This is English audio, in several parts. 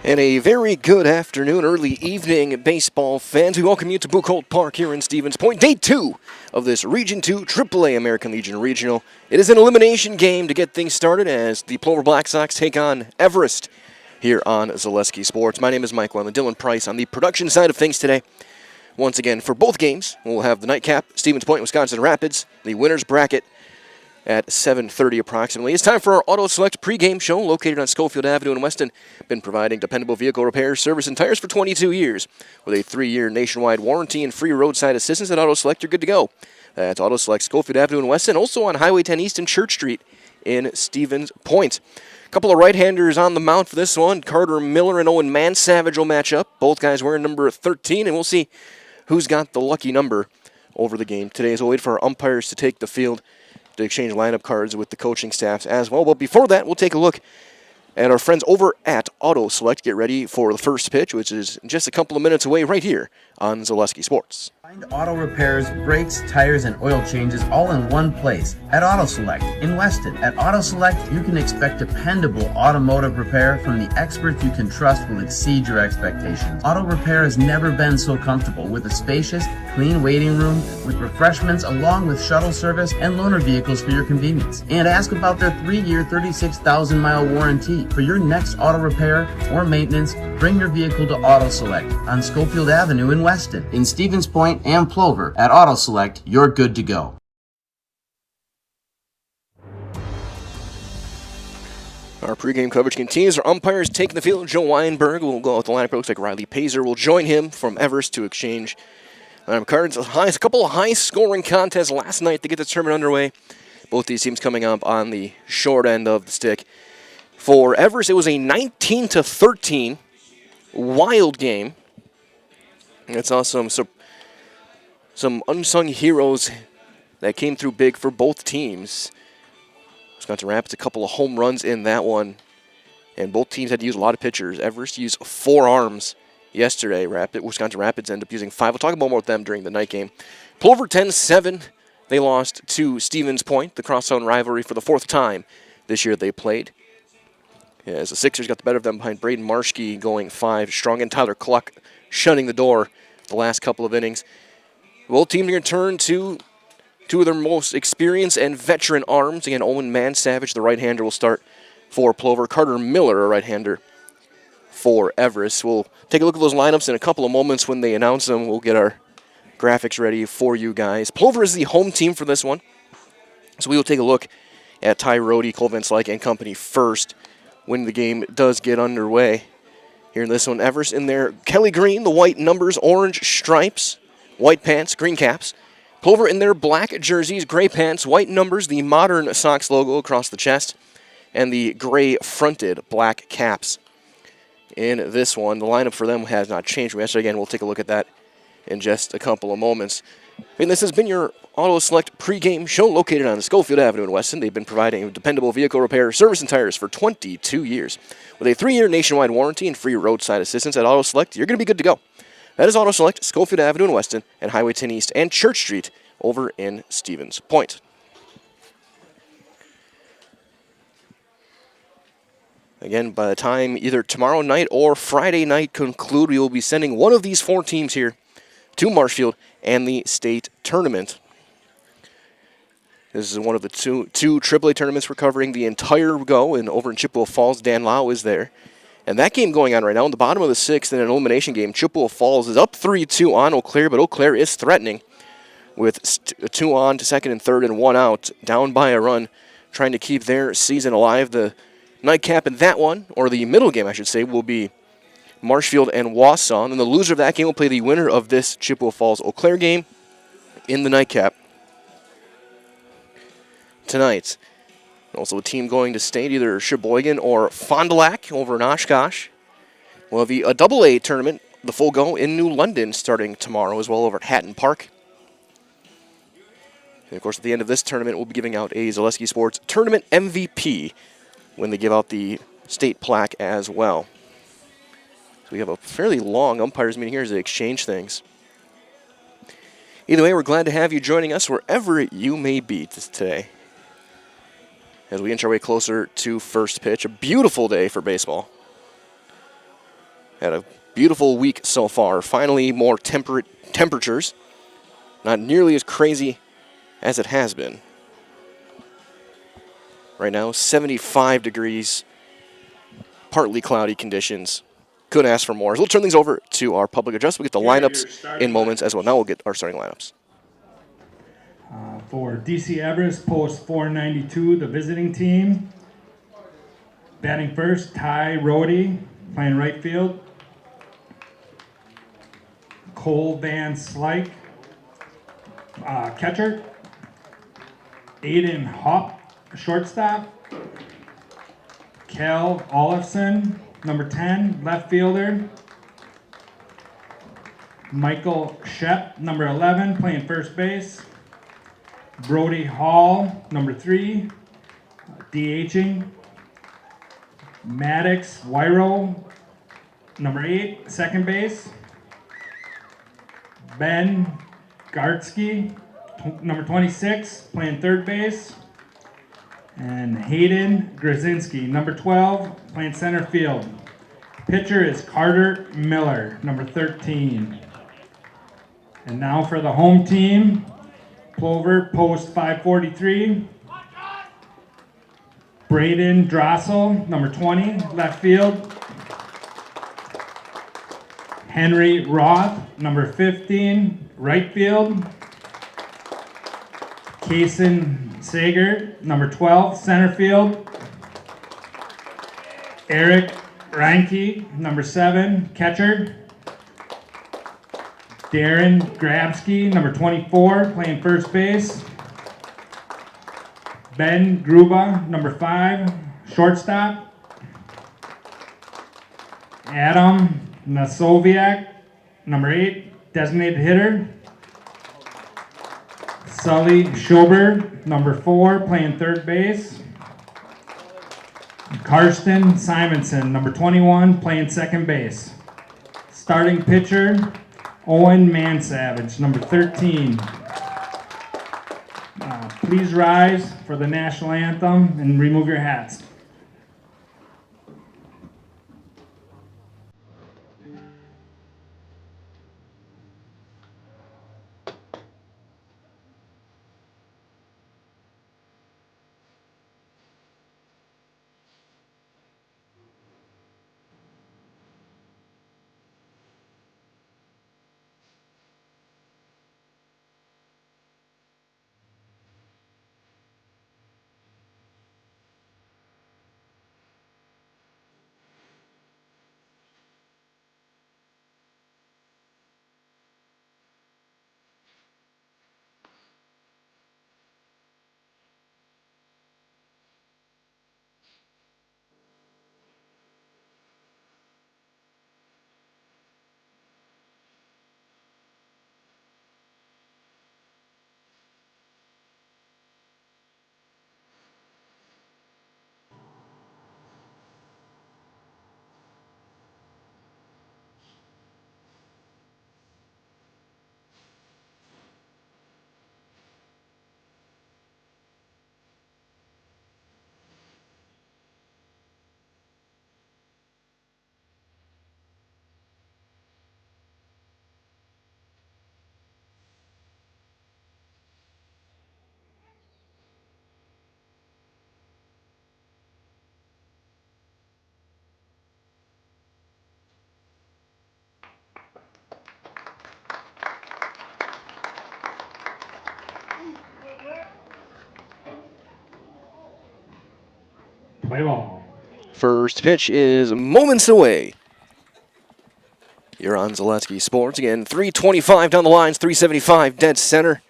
And a very good afternoon, early evening, baseball fans. We welcome you to Buchholz Park here in Stevens Point. Day 2 of this Region 2 AAA American Legion Regional. It is an elimination game to get things started as the Plover Black Sox take on Everest here on Zaleski Sports. My name is Michael. I'm the Dylan Price on the production side of things today. Once again, for both games, we'll have the nightcap, Stevens Point, Wisconsin Rapids, the winner's bracket at 7:30 approximately. It's time for our Auto Select pregame show located on Schofield Avenue in Weston. Been providing dependable vehicle repairs, service, and tires for 22 years. With a 3-year nationwide warranty and free roadside assistance at Auto Select, you're good to go. That's Auto Select, Schofield Avenue in Weston, also on Highway 10 East and Church Street in Stevens Point. A couple of right-handers on the mound for this one. Carter Miller and Owen Mansavage will match up. Both guys wearing number 13, and we'll see who's got the lucky number over the game today as we'll wait for our umpires to take the field to exchange lineup cards with the coaching staffs as well. But before that, we'll take a look at our friends over at Auto Select. Get ready for the first pitch, which is just a couple of minutes away right here on Zaleski Sports. Find auto repairs, brakes, tires, and oil changes all in one place at Auto Select in Weston. At Auto Select, you can expect dependable automotive repair from the experts you can trust will exceed your expectations. Auto repair has never been so comfortable with a spacious, clean waiting room with refreshments along with shuttle service and loaner vehicles for your convenience. And ask about their 3-year, 36,000-mile warranty. For your next auto repair or maintenance, bring your vehicle to Auto Select on Schofield Avenue in Weston. In Stevens Point and Plover, at Auto Select, you're good to go. Our pregame coverage continues. Our umpires taking the field. Joe Weinberg will go out the lineup. It looks like Riley Pazer will join him from Everest to exchange cards. A couple of high-scoring contests last night to get the tournament underway. Both these teams coming up on the short end of the stick. For Everest, it was a 19-13 wild game. It saw some unsung heroes that came through big for both teams. Wisconsin Rapids, a couple of home runs in that one. And both teams had to use a lot of pitchers. Everest used 4 arms yesterday. Wisconsin Rapids ended up using 5. We'll talk more about them during the night game. Plover 10-7. They lost to Stevens Point, the crosstown rivalry, for the 4th time this year they played. As the Sixers got the better of them behind Braden Marschke going 5 strong and Tyler Cluck shutting the door the last couple of innings. Both teams are going to turn to 2 of their most experienced and veteran arms. Again, Owen Mansavage, the right-hander, will start for Plover. Carter Miller, a right-hander, for Everest. We'll take a look at those lineups in a couple of moments when they announce them. We'll get our graphics ready for you guys. Plover is the home team for this one. So we will take a look at Ty Rohde, Cole Van Slyke, and company first when the game does get underway. Here in this one, Everest in their Kelly green, the white numbers, orange stripes, white pants, green caps. Plover in their black jerseys, gray pants, white numbers, the modern Sox logo across the chest, and the gray fronted black caps. In this one, the lineup for them has not changed from yesterday. Again, we'll take a look at that in just a couple of moments. And this has been your Auto Select pregame show located on Schofield Avenue in Weston. They've been providing dependable vehicle repair, service, and tires for 22 years. With a 3-year nationwide warranty and free roadside assistance at Auto Select, you're going to be good to go. That is Auto Select, Schofield Avenue in Weston, and Highway 10 East and Church Street over in Stevens Point. Again, by the time either tomorrow night or Friday night conclude, we will be sending one of these 4 teams here to Marshfield and the state tournament. This is one of the two AAA tournaments we're covering the entire go, and over in Chippewa Falls, Dan Lau is there. And that game going on right now in the bottom of the 6th in an elimination game. Chippewa Falls is up 3-2 on Eau Claire, but Eau Claire is threatening with 2 on to second and third and 1 out, down by a run, trying to keep their season alive. The nightcap in that one, or the middle game I should say, will be Marshfield and Wausau. And then the loser of that game will play the winner of this Chippewa Falls Eau Claire game in the nightcap tonight. Also a team going to state, either Sheboygan or Fond du Lac over in Oshkosh. We'll have a AA tournament, the full go, in New London starting tomorrow as well over at Hatton Park. And of course, at the end of this tournament, we'll be giving out a Zaleski Sports Tournament MVP when they give out the state plaque as well. So we have a fairly long umpires meeting here as they exchange things. Either way, we're glad to have you joining us wherever you may be today, as we inch our way closer to first pitch. A beautiful day for baseball. Had a beautiful week so far. Finally, more temperate temperatures. Not nearly as crazy as it has been. Right now, 75 degrees, partly cloudy conditions. Couldn't ask for more. So we'll turn things over to our public address. We'll get the lineups in moments as well. Now we'll get our starting lineups. For DC Everest, post 492, the visiting team. Batting first, Ty Rohde, playing right field. Cole Van Slyke, catcher. Aiden Hopp, shortstop. Kel Olafson, number 10, left fielder. Michael Shep, number 11, playing first base. Brody Hall, number 3, DHing. Maddox Wyro, number 8, second base. Ben Gartsky, number 26, playing third base. And Hayden Grzinski, number 12, playing center field. Pitcher is Carter Miller, number 13. And now for the home team. Plover, post 543. Braden Drossel, number 20, left field. Henry Roth, number 15, right field. Kason Sager, number 12, center field. Eric Reinke, number 7, catcher. Darren Grabsky, number 24, playing first base. Ben Gruba, number 5, shortstop. Adam Nasoviak, number 8, designated hitter. Sully Schober, number 4, playing third base. Karsten Simonson, number 21, playing second base. Starting pitcher, Owen Mansavage, number 13. Please rise for the national anthem and remove your hats. Play ball. First pitch is moments away. You're on Zaleski Sports. Again, 325 down the lines, 375 dead center.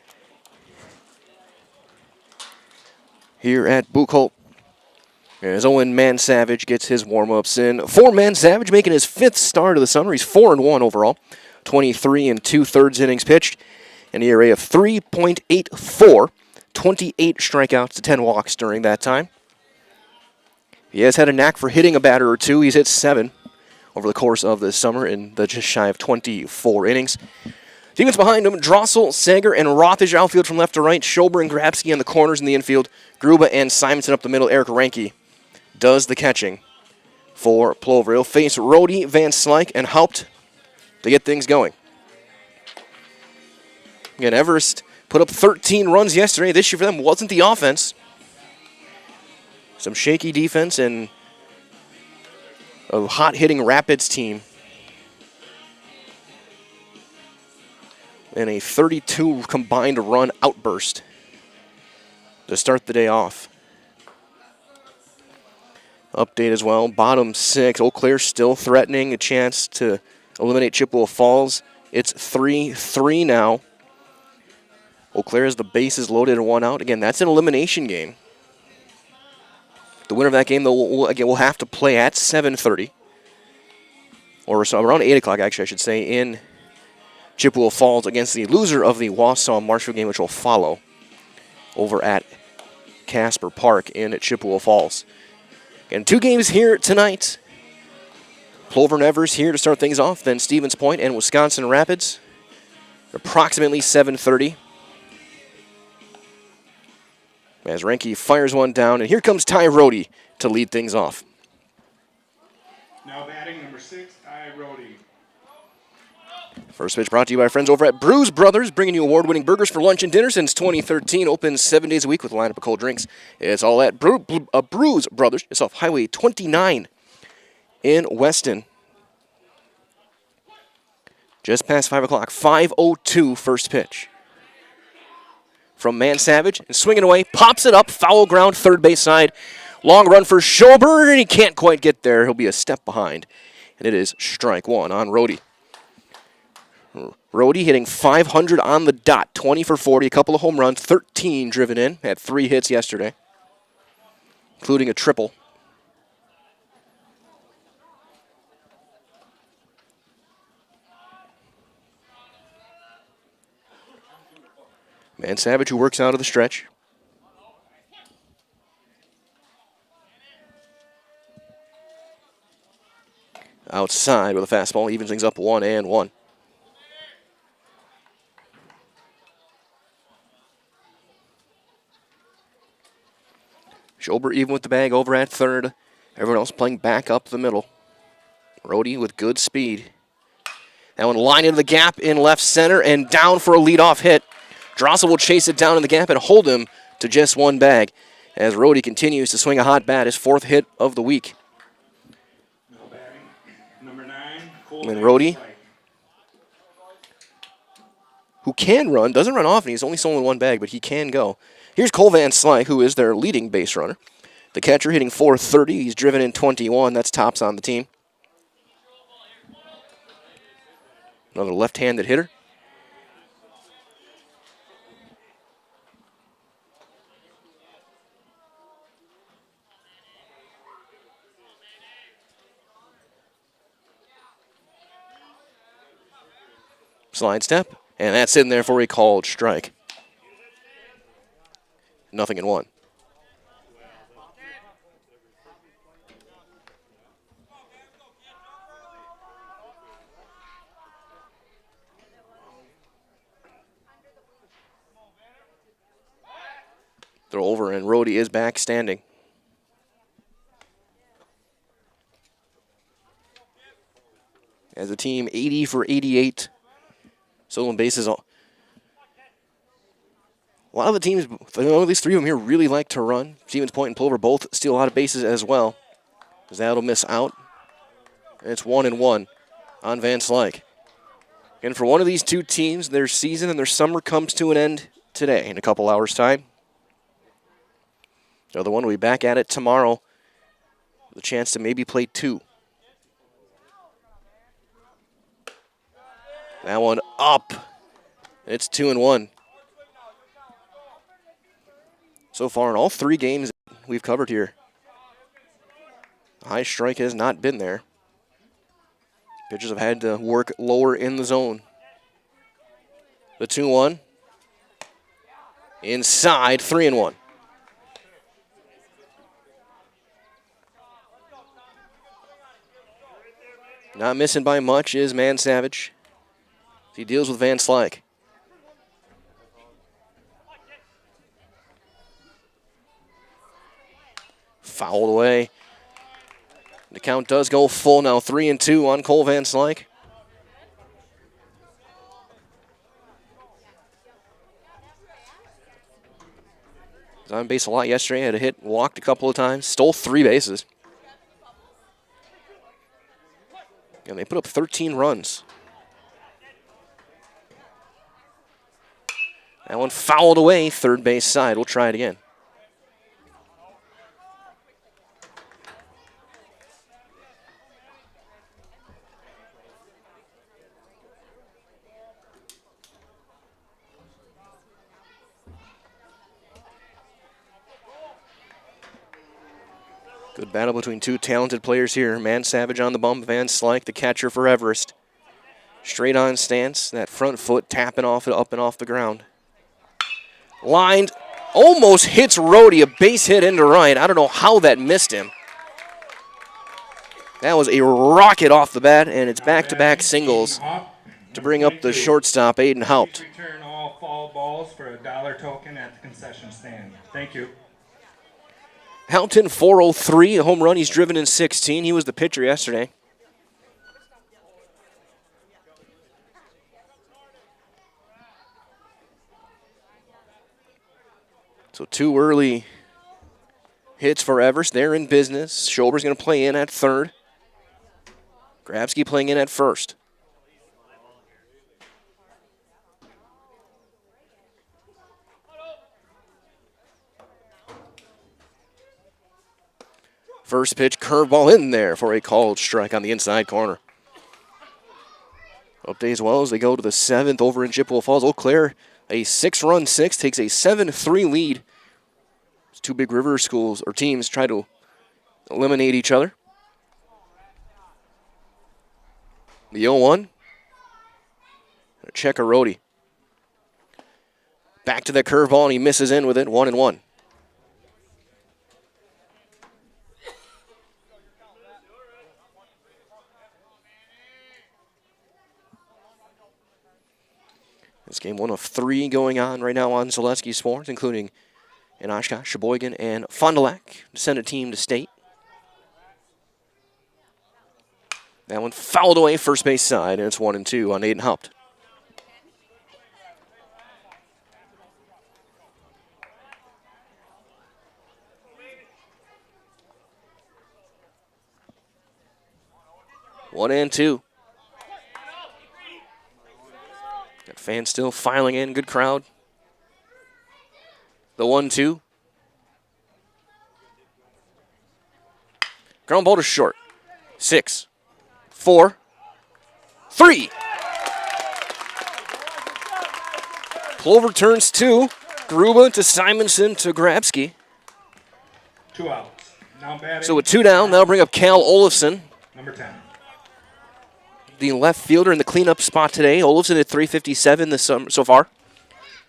Here at Buchholz, as Owen Mansavage gets his warm-ups in. For Mansavage, making his 5th start of the summer. He's 4-1 overall. 23 2/3 innings pitched. An ERA of 3.84. 28 strikeouts to 10 walks during that time. He has had a knack for hitting a batter or two. He's hit 7 over the course of the summer in the just shy of 24 innings. Teammates behind him, Drossel, Sager, and Roth is your outfield from left to right. Schober and Grabsky on the corners in the infield. Gruba and Simonson up the middle. Eric Reinke does the catching for Plover. He'll face Rhodey, Van Slyke, and Haupt to get things going. Again, Everest put up 13 runs yesterday. This year for them wasn't the offense. Some shaky defense and a hot-hitting Rapids team. And a 32 combined run outburst to start the day off. Update as well, bottom 6. Eau Claire still threatening a chance to eliminate Chippewa Falls. It's 3-3 now. Eau Claire has the bases loaded and 1 out. Again, that's an elimination game. The winner of that game, though, will have to play at 7:30. Or so around 8 o'clock, actually, I should say, in Chippewa Falls against the loser of the Wausau-Marshall game, which will follow over at Casper Park in Chippewa Falls. And 2 games here tonight. Plover and Everest here to start things off, then Stevens Point and Wisconsin Rapids. Approximately 7:30. As Renke fires one down, and here comes Ty Rhodey to lead things off. Now batting number 6, Ty Rhodey. First pitch brought to you by our friends over at Brews Brothers, bringing you award-winning burgers for lunch and dinner since 2013. Open 7 days a week with a lineup of cold drinks. It's all at Brews Brothers. It's off Highway 29 in Weston. Just past 5 o'clock, 5:02 first pitch. From Man Savage, and swinging away, pops it up, foul ground, third base side. Long run for Schober, and he can't quite get there. He'll be a step behind, and it is strike 1 on Rhodey. Rhodey hitting .500 on the dot, 20 for 40, a couple of home runs, 13 driven in, had 3 hits yesterday, including a triple. Man Savage, who works out of the stretch. Outside with a fastball, evens things up 1-1. Schober even with the bag over at third. Everyone else playing back up the middle. Rhodey with good speed. That one lined into the gap in left center and down for a leadoff hit. Drossel will chase it down in the gap and hold him to just 1 bag as Rhodey continues to swing a hot bat, his 4th hit of the week. Now batting number 9, Cole And Rhodey, who can run, doesn't run often, he's only stolen 1 bag, but he can go. Here's Cole Van Slyke, who is their leading base runner. The catcher hitting .430, he's driven in 21, that's tops on the team. Another left-handed hitter. Slide step, and that's in there for a called strike. 0-1. Throw over, and Rhodey is back standing. As a team, 80 for 88. Stolen bases. A lot of the teams, at least 3 of them here, really like to run. Stevens Point and Plover both steal a lot of bases as well. As that'll miss out. And it's 1-1 on Van Slyke. And for one of these 2 teams, their season and their summer comes to an end today in a couple hours' time. The other one will be back at it tomorrow with a chance to maybe play 2. That one up. It's 2-1. So far in all 3 games we've covered here, high strike has not been there. Pitchers have had to work lower in the zone. The 2-1. Inside, 3-1. Not missing by much is Man Savage. He deals with Van Slyke. Fouled away. The count does go full now, 3-2 on Cole Van Slyke. Was on base a lot yesterday, had a hit, walked a couple of times, stole 3 bases. And they put up 13 runs. That one fouled away, third base side. We'll try it again. Good battle between two talented players here. Man Savage on the bump, Van Slyke, the catcher for Everest. Straight on stance, that front foot tapping off it up and off the ground. Lined, almost hits Rhodey, a base hit into right. I don't know how that missed him. That was a rocket off the bat, and it's back-to-back singles to bring up the shortstop, Aiden Haupt. Return all foul balls for a $1 token at the concession stand. Thank you. Hampton, 403, a home run. He's driven in 16. He was the pitcher yesterday. So 2 early hits for Everest. They're in business. Schober's going to play in at third. Grabsky playing in at first. First pitch, curveball in there for a called strike on the inside corner. Update as well as they go to the 7th over in Chippewa Falls. Eau Claire, a 6-run six, takes a 7-3 lead. Two Big River schools or teams try to eliminate each other. The 0-1. Check a Rhodey. Back to the curveball, and he misses in with it, 1-1. This game 1 of 3 going on right now on Zaleski Sports, including in Oshkosh, Sheboygan, and Fond du Lac to send a team to state. That one fouled away first base side, and it's 1-2 on Aiden Haupt. One and two. Got fans still filing in, good crowd. The 1-2. Ground ball to short. 6, 4, 3. Plover turns 2. Gruba to Simonson to Grabsky. 2 outs. Now batting. So with 2 down, that'll bring up Cal Olafson. Number 10. The left fielder in the cleanup spot today. Olafson at 357 so far.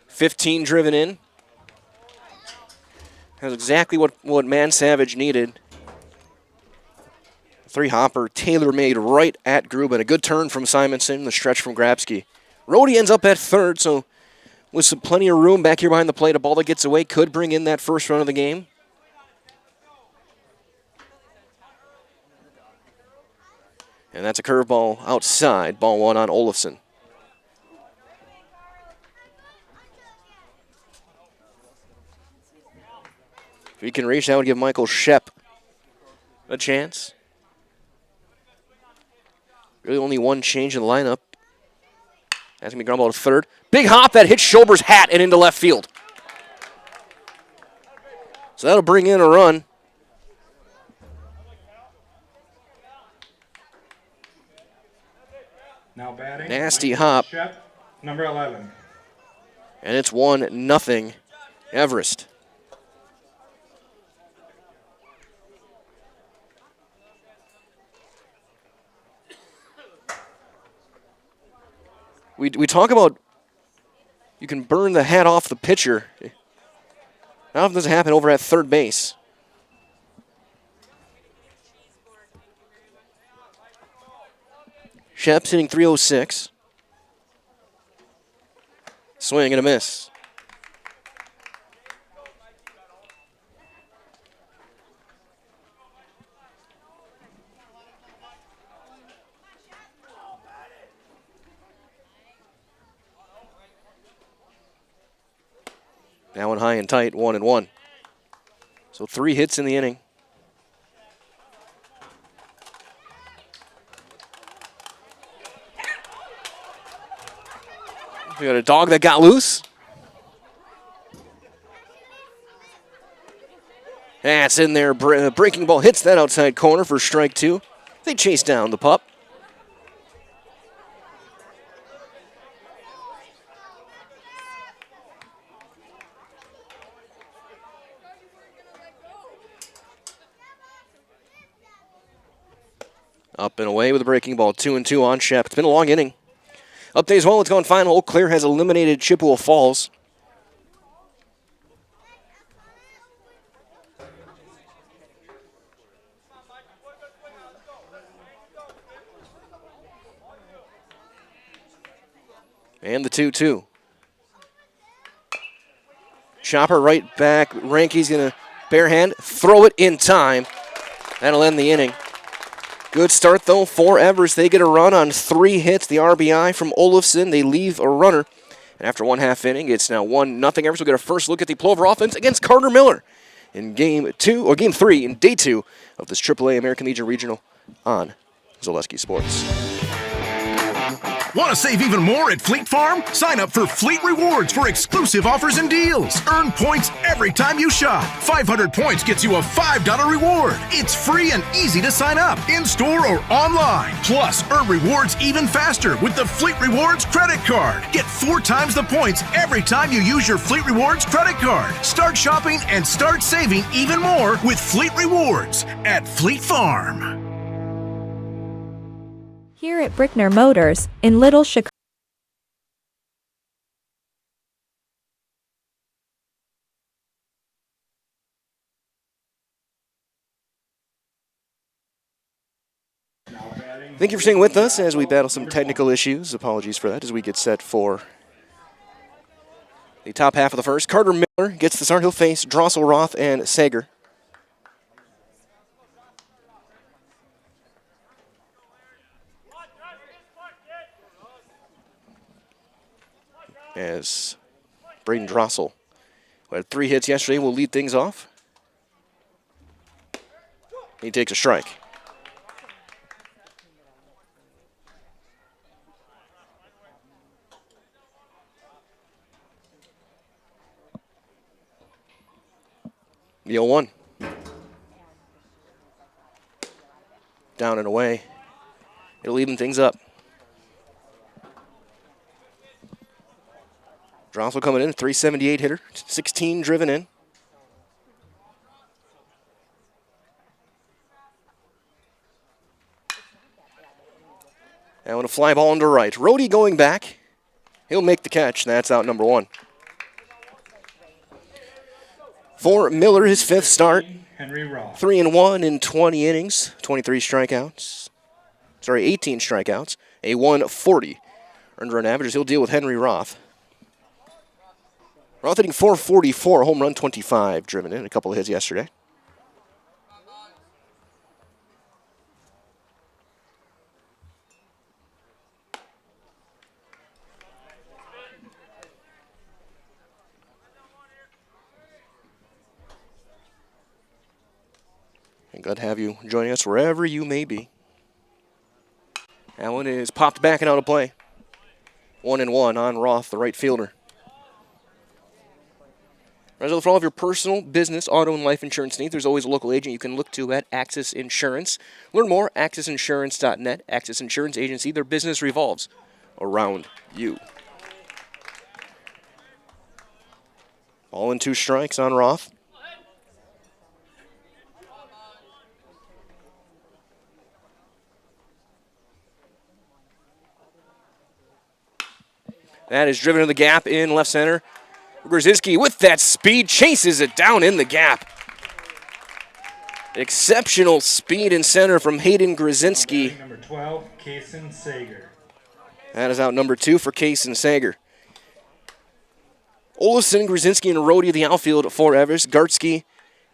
15 driven in. That's exactly what Man Savage needed. 3-hopper, tailor-made right at Gruba. A good turn from Simonson, the stretch from Grabsky. Rhodey ends up at third, so with some plenty of room back here behind the plate, a ball that gets away could bring in that first run of the game. And that's a curveball outside, ball 1 on Olafson. If he can reach, that would give Michael Shep a chance. Really only one change in the lineup. That's going to be ground ball to third. Big hop that hits Schober's hat and into left field. So that'll bring in a run. Now batting. Nasty hop. Shep, number 11. And it's 1-0 Everest. We talk about you can burn the hat off the pitcher. How often does it happen over at third base? Shep's hitting 306. Swing and a miss. Now in high and tight, 1-1. So 3 hits in the inning. We got a dog that got loose. That's in there. Breaking ball hits that outside corner for strike 2. They chase down the pup. Up and away with a breaking ball, 2-2 on Shep. It's been a long inning. Update as well, it's gone final. Eau Claire has eliminated Chippewa Falls. And the 2-2. Chopper right back. Ranke's going to barehand, throw it in time. That'll end the inning. Good start, though, for Everest. They get a run on 3 hits. The RBI from Olafson. They leave a runner. And after 1/2 inning, it's now 1-0. Everest will get a first look at the Plover offense against Carter Miller in Game 3 in Day 2 of this AAA American Legion Regional on Zaleski Sports. Want to save even more at Fleet Farm? Sign up for Fleet Rewards for exclusive offers and deals. Earn points every time you shop. 500 points gets you a $5 reward. It's free and easy to sign up, in-store or online. Plus, earn rewards even faster with the Fleet Rewards credit card. Get 4 times the points every time you use your Fleet Rewards credit card. Start shopping and start saving even more with Fleet Rewards at Fleet Farm. Here at Brickner Motors in Little Chicago. Thank you for staying with us as we battle some technical issues. Apologies for that as we get set for the top half of the first. Carter Miller gets the start. He'll face Drossel, Roth, and Sager. As Braden Drossel, who had 3 hits yesterday, will lead things off. He takes a strike. The 0-1. Down and away. It'll even things up. Drossel coming in, 378 hitter, 16 driven in. And with a fly ball into right. Rhodey going back. He'll make the catch. That's out number 1. For Miller, his 5th start. Henry Roth. 3-1 in 20 innings, 23 strikeouts. 18 strikeouts, a 140 earned run average. He'll deal with Henry Roth. Roth hitting 444, a home run 25 driven in, a couple of hits yesterday. And glad to have you joining us wherever you may be. That one is popped back and out of play. 1-1 on Roth, the right fielder. For all of your personal, business, auto, and life insurance needs, there's always a local agent you can look to at Axis Insurance. Learn more at AxisInsurance.net. Axis Insurance Agency, their business revolves around you. Ball and 2 strikes on Roth. That is driven to the gap in left center. Grzinski with that speed chases it down in the gap. Exceptional speed in center from Hayden Grzinski. Number 12, Kaysen Sager. That is out number 2 for Kaysen Sager. Olafson, Grzinski, and Rhodey the outfield for Everest. Gartsky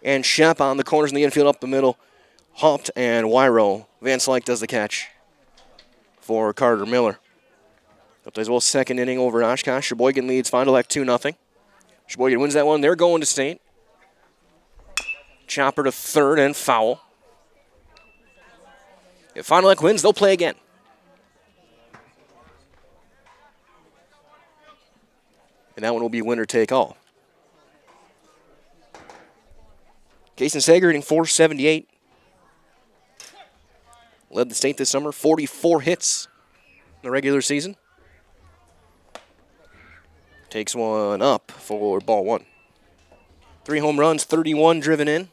and Shep on the corners in the infield up the middle. Haupt and Wyro. Van Slyke does the catch for Carter Miller. Up as well, second inning over at Oshkosh. Sheboygan leads Fond du Lac 2-0. Sheboygan wins that one. They're going to state. Chopper to third and foul. If Fond du Lac wins, they'll play again. And that one will be winner take all. Kason Sager hitting .478. Led the state this summer, 44 hits in the regular season. Takes one up for ball one. 3 home runs, 31 driven in.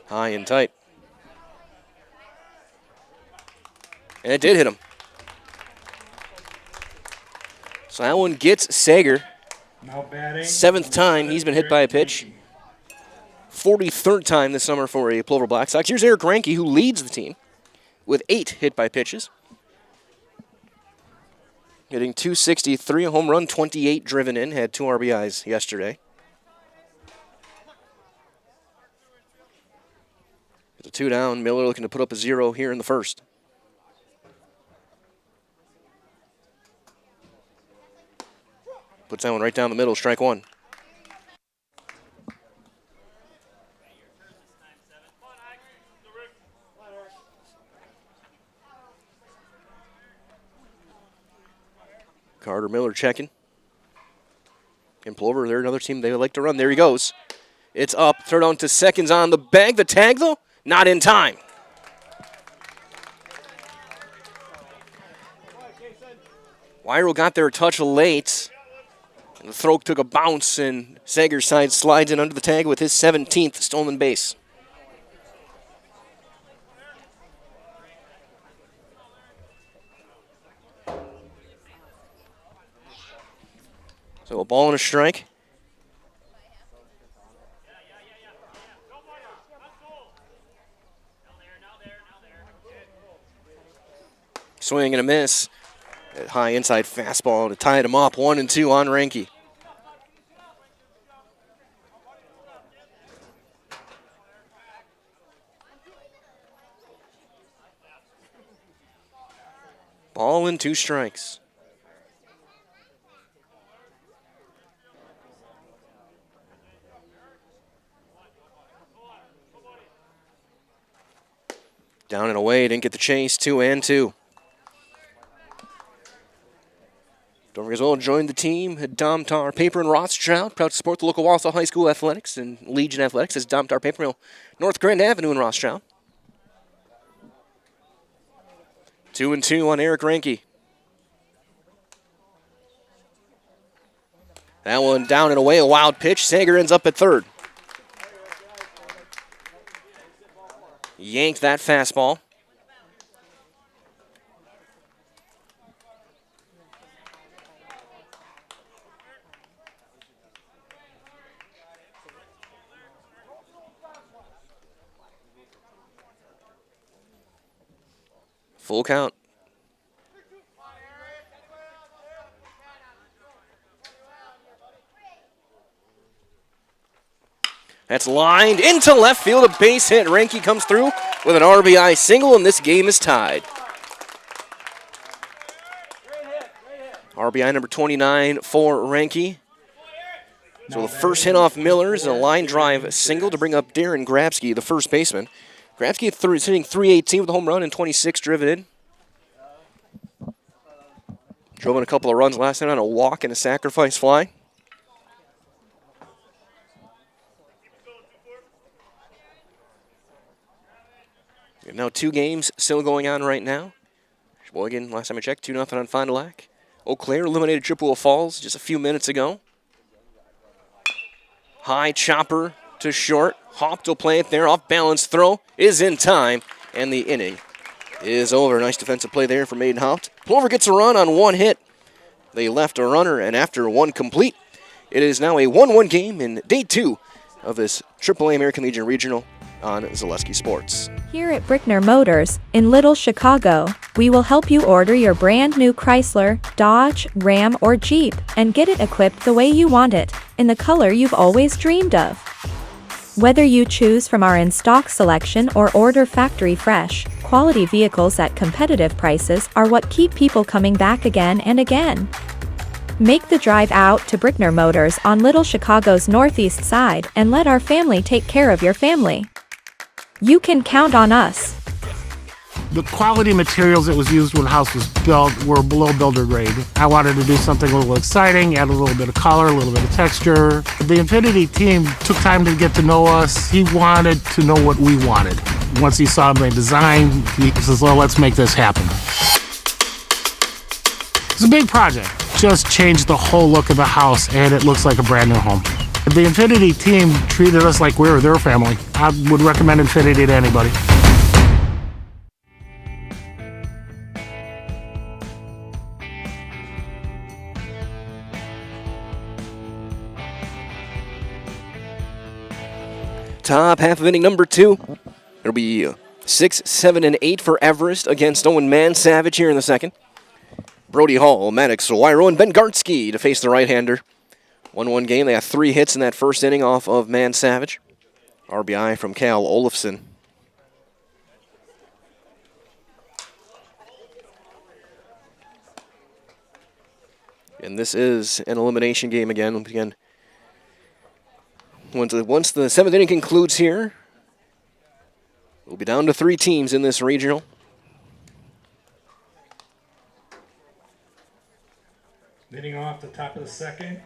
High and tight. And it did hit him. So that one gets Sager. Now batting. 7th time he's been hit by a pitch. 43rd time this summer for a Plover Black Sox. Here's Eric Ranke, who leads the team with 8 hit by pitches. Hitting .263, a home run, 28 driven in. Had 2 RBIs yesterday. It's a 2 down. Miller looking to put up a 0 here in the first. Puts that one right down the middle, strike one. Carter Miller checking. And Plover, they're another team they like to run. There he goes. It's up, third on to seconds on the bag. The tag, though, not in time. Wyro got there a touch late. The throw took a bounce, and Sager's side slides in under the tag with his 17th stolen base. So a ball and a strike. Swing and a miss. That high inside fastball to tie them up. 1-2 on Ranke. Ball and 2 strikes. Down and away, didn't get the chase, 2-2. Don't forget as well, join the team at Domtar Paper and Rothschild. Proud to support the local Wausau High School athletics and Legion Athletics as Domtar Paper Mill, North Grand Avenue in Rothschild. 2-2 on Eric Ranke. That one down and away, a wild pitch. Sager ends up at third. Yanked that fastball. Full count. That's lined into left field, a base hit. Ranke comes through with an RBI single, and this game is tied. RBI number 29 for Ranke. So the first hit off Miller is a line drive single to bring up Darren Grabsky, the first baseman. Grabsky is hitting .318 with a home run and 26 driven in. Drove in a couple of runs last night on a walk and a sacrifice fly. We have now 2 games still going on right now. Sheboygan, last time I checked, 2-0 on Fond du Lac. Eau Claire eliminated Chippewa Falls just a few minutes ago. High chopper to short. Hawk will play it there. Off balance throw is in time, and the inning is over. Nice defensive play there from Aiden Haupt. Plover gets a run on 1 hit. They left a runner, and after 1 complete, it is now a 1-1 game in day 2 of this AAA American Legion Regional on Zaleski Sports. Here at Brickner Motors, in Little Chicago, we will help you order your brand new Chrysler, Dodge, Ram, or Jeep and get it equipped the way you want it, in the color you've always dreamed of. Whether you choose from our in-stock selection or order factory fresh, quality vehicles at competitive prices are what keep people coming back again and again. Make the drive out to Brickner Motors on Little Chicago's northeast side and let our family take care of your family. You can count on us. The quality materials that was used when the house was built were below builder grade. I wanted to do something a little exciting, add a little bit of color, a little bit of texture. The Infinity team took time to get to know us. He wanted to know what we wanted. Once he saw my design, he says, well, let's make this happen. It's a big project. Just changed the whole look of the house, and it looks like a brand new home. The Infinity team treated us like we were their family. I would recommend Infinity to anybody. Top half of inning number 2. It'll be 6, 7, and 8 for Everest against Owen Mansavage here in the second. Brody Hall, Maddox Wyro, and Ben Gartsky to face the right-hander. 1-1 game. They had 3 hits in that first inning off of Mansavage. RBI from Cal Olafson. And this is an elimination game again. Once the 7th inning concludes here, we'll be down to 3 teams in this regional. Leading off the top of the second,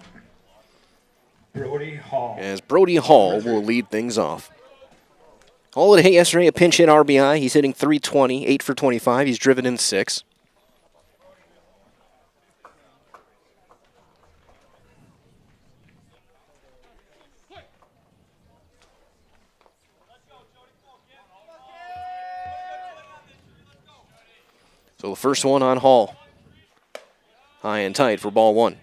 Brody Hall. As Brody Hall will lead things off. Hall had hit yesterday, a pinch hit RBI. He's hitting .320, 8 for 25. He's driven in 6. So the first one on Hall. High and tight for ball 1.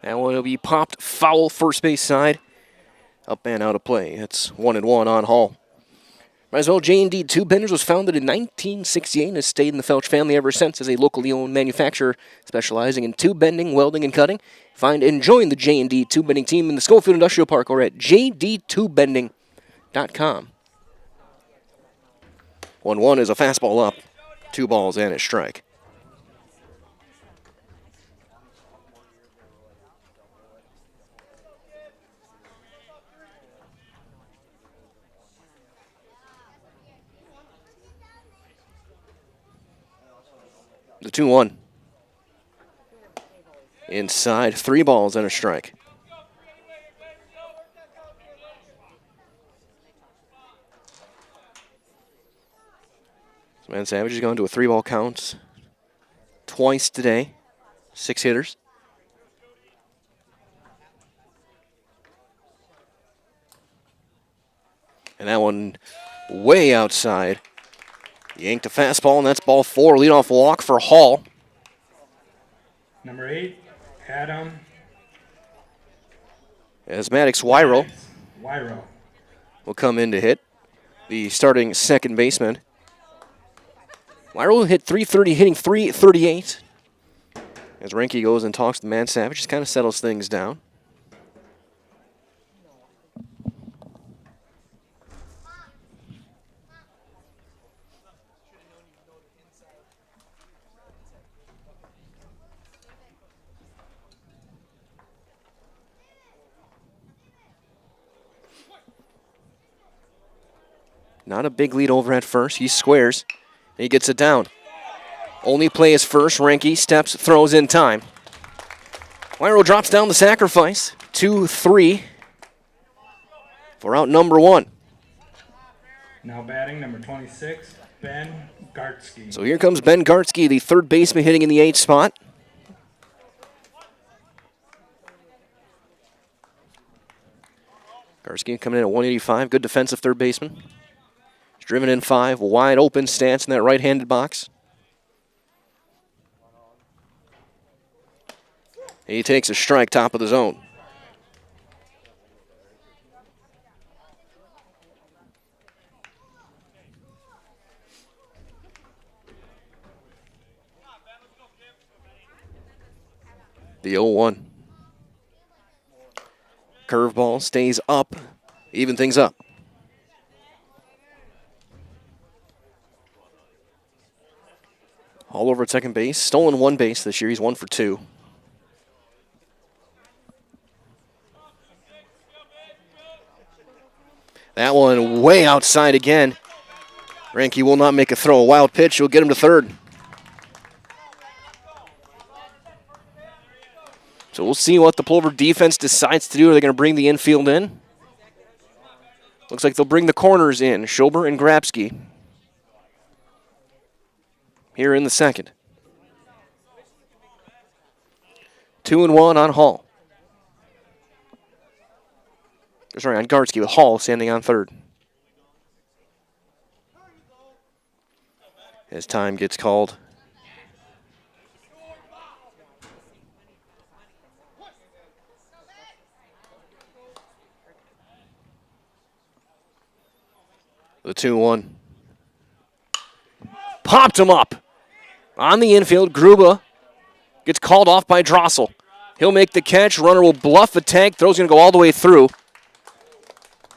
That one will be popped foul first base side. Up and out of play. It's 1-1 on Hall. Might as well, J&D Tube Benders was founded in 1968 and has stayed in the Felch family ever since as a locally owned manufacturer specializing in tube bending, welding, and cutting. Find and join the J&D Tube Bending team in the Schofield Industrial Park or at jdtubebending.com. 1-1 is a fastball up, 2 balls and a strike. The 2-1. Inside, 3 balls and a strike. So Mansavage has gone to a 3-ball count twice today. 6 hitters. And that one way outside. Yanked a fastball, and that's ball 4. Leadoff walk for Hall. Number 8, Adam. As Maddox Wyro Wyro. will come in to hit the starting second baseman. Wyro hit .330, hitting .338. As Renke goes and talks to Mansavage, just kind of settles things down. Not a big lead over at first. He squares, and he gets it down. Only play is first. Renke steps, throws in time. Wyro drops down the sacrifice. 2-3 for out number 1. Now batting, number 26, Ben Gartsky. So here comes Ben Gartsky, the third baseman hitting in the 8th spot. Gartsky coming in at 185, good defensive third baseman. Driven in 5, wide open stance in that right-handed box. He takes a strike, top of the zone. The 0-1. Curveball stays up, even things up. All over at second base. Stolen one base this year. He's 1 for 2. That one way outside again. Ranke will not make a throw. A wild pitch will get him to third. So we'll see what the Plover defense decides to do. Are they going to bring the infield in? Looks like they'll bring the corners in. Schober and Grabsky. Here in the second. 2-1 on Hall. Sorry, on Gardsky with Hall standing on third. As time gets called. The 2-1. Popped him up. On the infield, Gruba gets called off by Drossel. He'll make the catch. Runner will bluff a tag. Throw's going to go all the way through.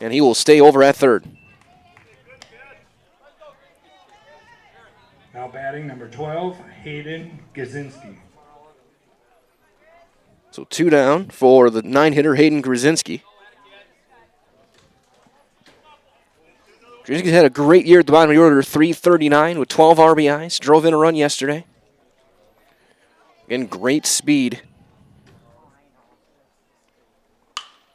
And he will stay over at third. Now batting number 12, Hayden Gazinski. So 2 down for the 9-hitter Hayden Grzinski. Grzinski's had a great year at the bottom of the order, 339 with 12 RBIs. Drove in a run yesterday. Again, great speed.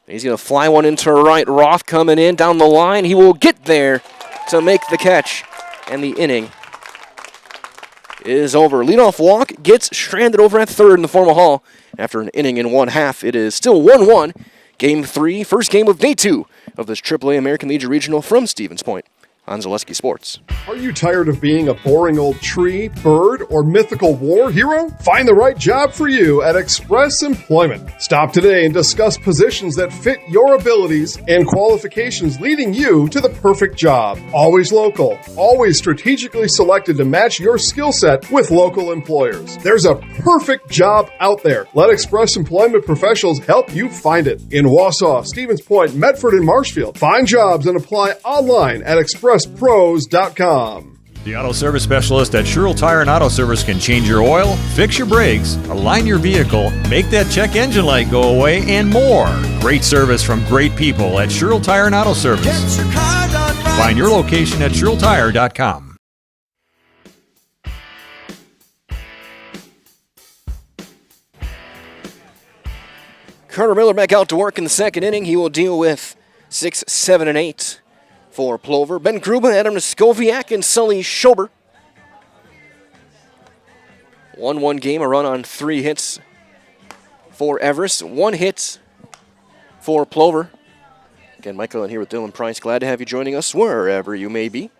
He's going to fly one into right. Roth coming in down the line. He will get there to make the catch. And the inning is over. Leadoff walk gets stranded over at third in the form of Hall. After an inning and 1/2, it is still 1-1. Game 3, first game of day 2 of this AAA American Legion Regional from Stevens Point on Zaleski Sports. Are you tired of being a boring old tree, bird, or mythical war hero? Find the right job for you at Express Employment. Stop today and discuss positions that fit your abilities and qualifications, leading you to the perfect job. Always local, always strategically selected to match your skill set with local employers. There's a perfect job out there. Let Express Employment professionals help you find it. In Wausau, Stevens Point, Medford, and Marshfield. Find jobs and apply online at expresspros.com. The auto service specialist at Sherrill Tire and Auto Service can change your oil, fix your brakes, align your vehicle, make that check engine light go away, and more. Great service from great people at Sherrill Tire and Auto Service. Find your location at SherrillTire.com. Carter Miller back out to work in the second inning. He will deal with 6, 7, and 8. For Plover, Ben Gruba, Adam Skoviak, and Sully Schober. 1-1 game, a run on 3 hits for Everest. 1 hit for Plover. Again, Michael in here with Dylan Price. Glad to have you joining us wherever you may be.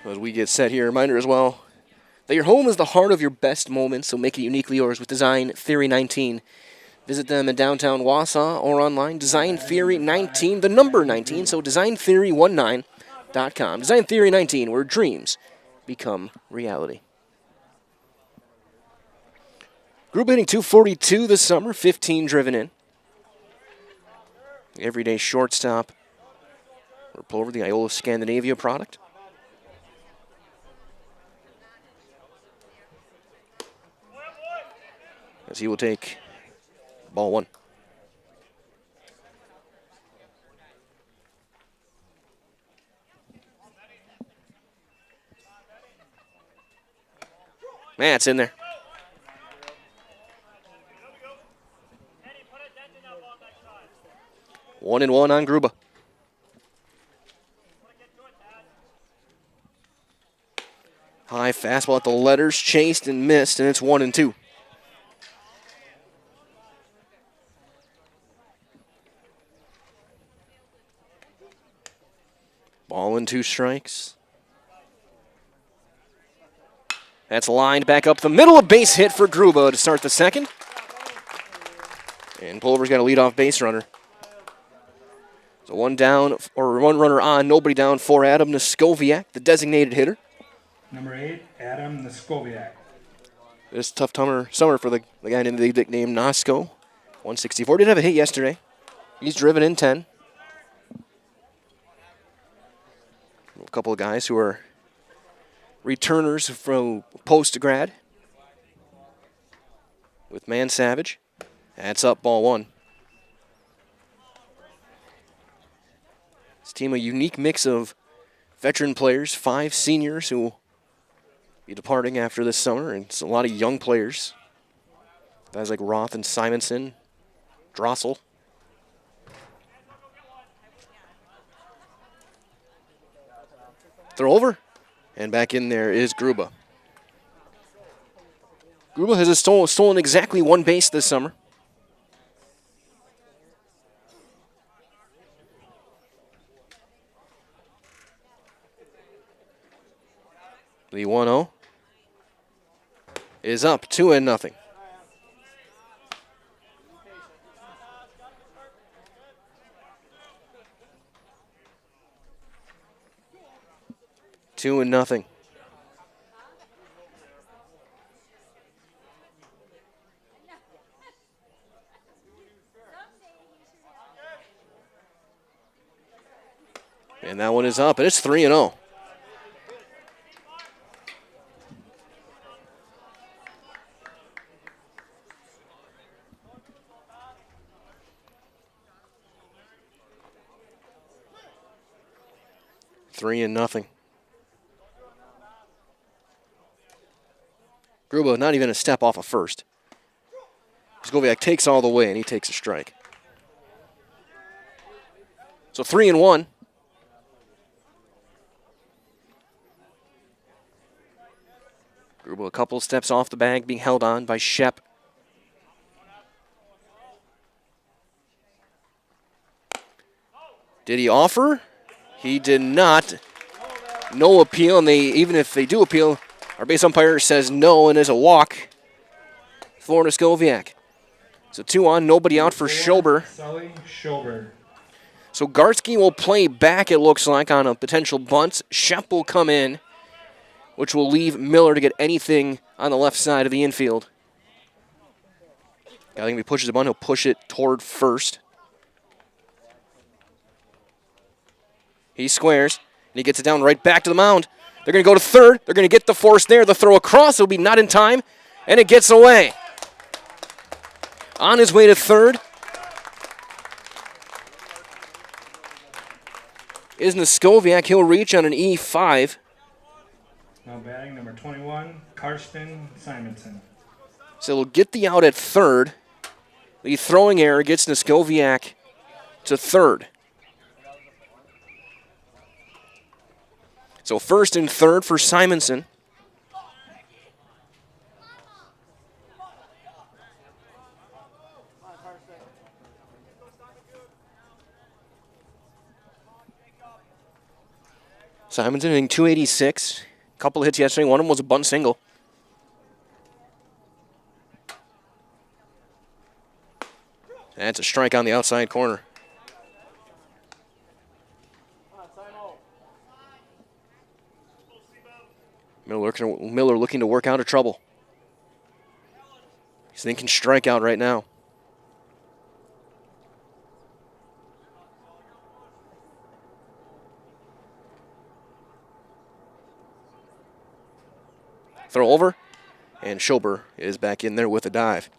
As we get set here, reminder as well that your home is the heart of your best moments, so make it uniquely yours with Design Theory 19. Visit them in downtown Wausau or online, Design Theory 19, the number 19, so designtheory19.com. Design Theory 19, where dreams become reality. Group hitting 242 this summer, 15 driven in. The everyday shortstop for Plover, the Iola Scandinavia product. As he will take ball 1. Man, it's in there. One and one on Gruba. High fastball at the letters, chased and missed, and it's 1-2. Ball and 2 strikes. That's lined back up the middle, a base hit for Gruba to start the second. And Plover's got a leadoff base runner. So one down, or one runner on, nobody down for Adam Noskowiak, the designated hitter. Number 8, Adam Noskowiak. It's a tough summer for the guy named the nickname Nosko. 164. Did have a hit yesterday. He's driven in 10. A couple of guys who are returners from post-grad. With Man Savage. That's up, ball one. This team a unique mix of veteran players, 5 seniors who will be departing after this summer, and it's a lot of young players. Guys like Roth and Simonson, Drossel. Throw over, and back in there is Gruba. Gruba has stolen exactly 1 base this summer. The 1-0 is up 2-0. Two and nothing. And that one is up, and it's 3-0. Three and nothing. Gruba not even a step off of first. Skowiak takes all the way, and he takes a strike. So 3-1. Gruba a couple steps off the bag, being held on by Shep. Did he offer? He did not. No appeal, and even if they do appeal, our base umpire says no, and there's a walk for Noskowiak. So 2 on, nobody out for Schober. Sully Schober. So Gartsky will play back, it looks like, on a potential bunt. Shep will come in, which will leave Miller to get anything on the left side of the infield. I think if he pushes the bunt, he'll push it toward first. He squares, and he gets it down right back to the mound. They're going to go to third. They're going to get the force there. The throw across will be not in time, and it gets away. On his way to third is Noskowiak. He'll reach on an E5. Now batting number 21, Karsten Simonson. So he'll get the out at third. The throwing error gets Noskowiak to third. So first and third for Simonson. Simonson hitting 286. A couple of hits yesterday. One of them was a bunt single. That's a strike on the outside corner. Miller looking to work out of trouble. He's thinking strikeout right now. Throw over, and Schober is back in there with a dive.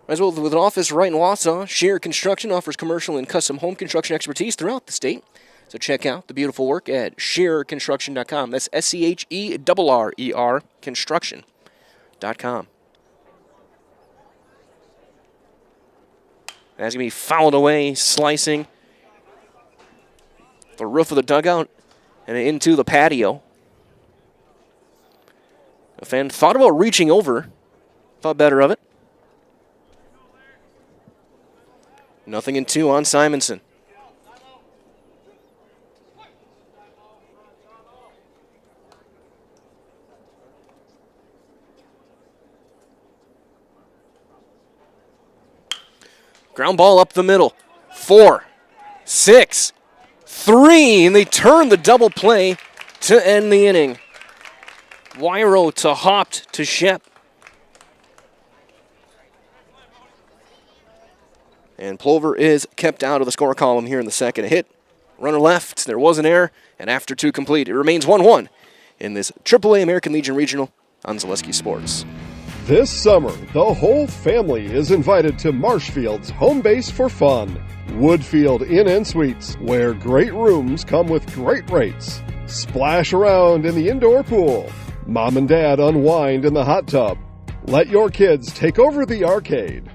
As well, with an office right in Wausau, Scheer Construction offers commercial and custom home construction expertise throughout the state. So check out the beautiful work at ScheerConstruction.com. That's SCHERRER Construction.com. That's going to be fouled away, slicing the roof of the dugout and into the patio. A fan thought about reaching over, thought better of it. 0-2 on Simonson. Ground ball up the middle. 4. 6, 3, and they turn the double play to end the inning. Wyro to Haupt to Shep. And Plover is kept out of the score column here in the second. A hit, runner left, there was an error, and after 2 complete, it remains 1-1 in this AAA American Legion Regional on Zaleski Sports. This summer, the whole family is invited to Marshfield's home base for fun. Woodfield Inn & Suites, where great rooms come with great rates. Splash around in the indoor pool. Mom and Dad unwind in the hot tub. Let your kids take over the arcade.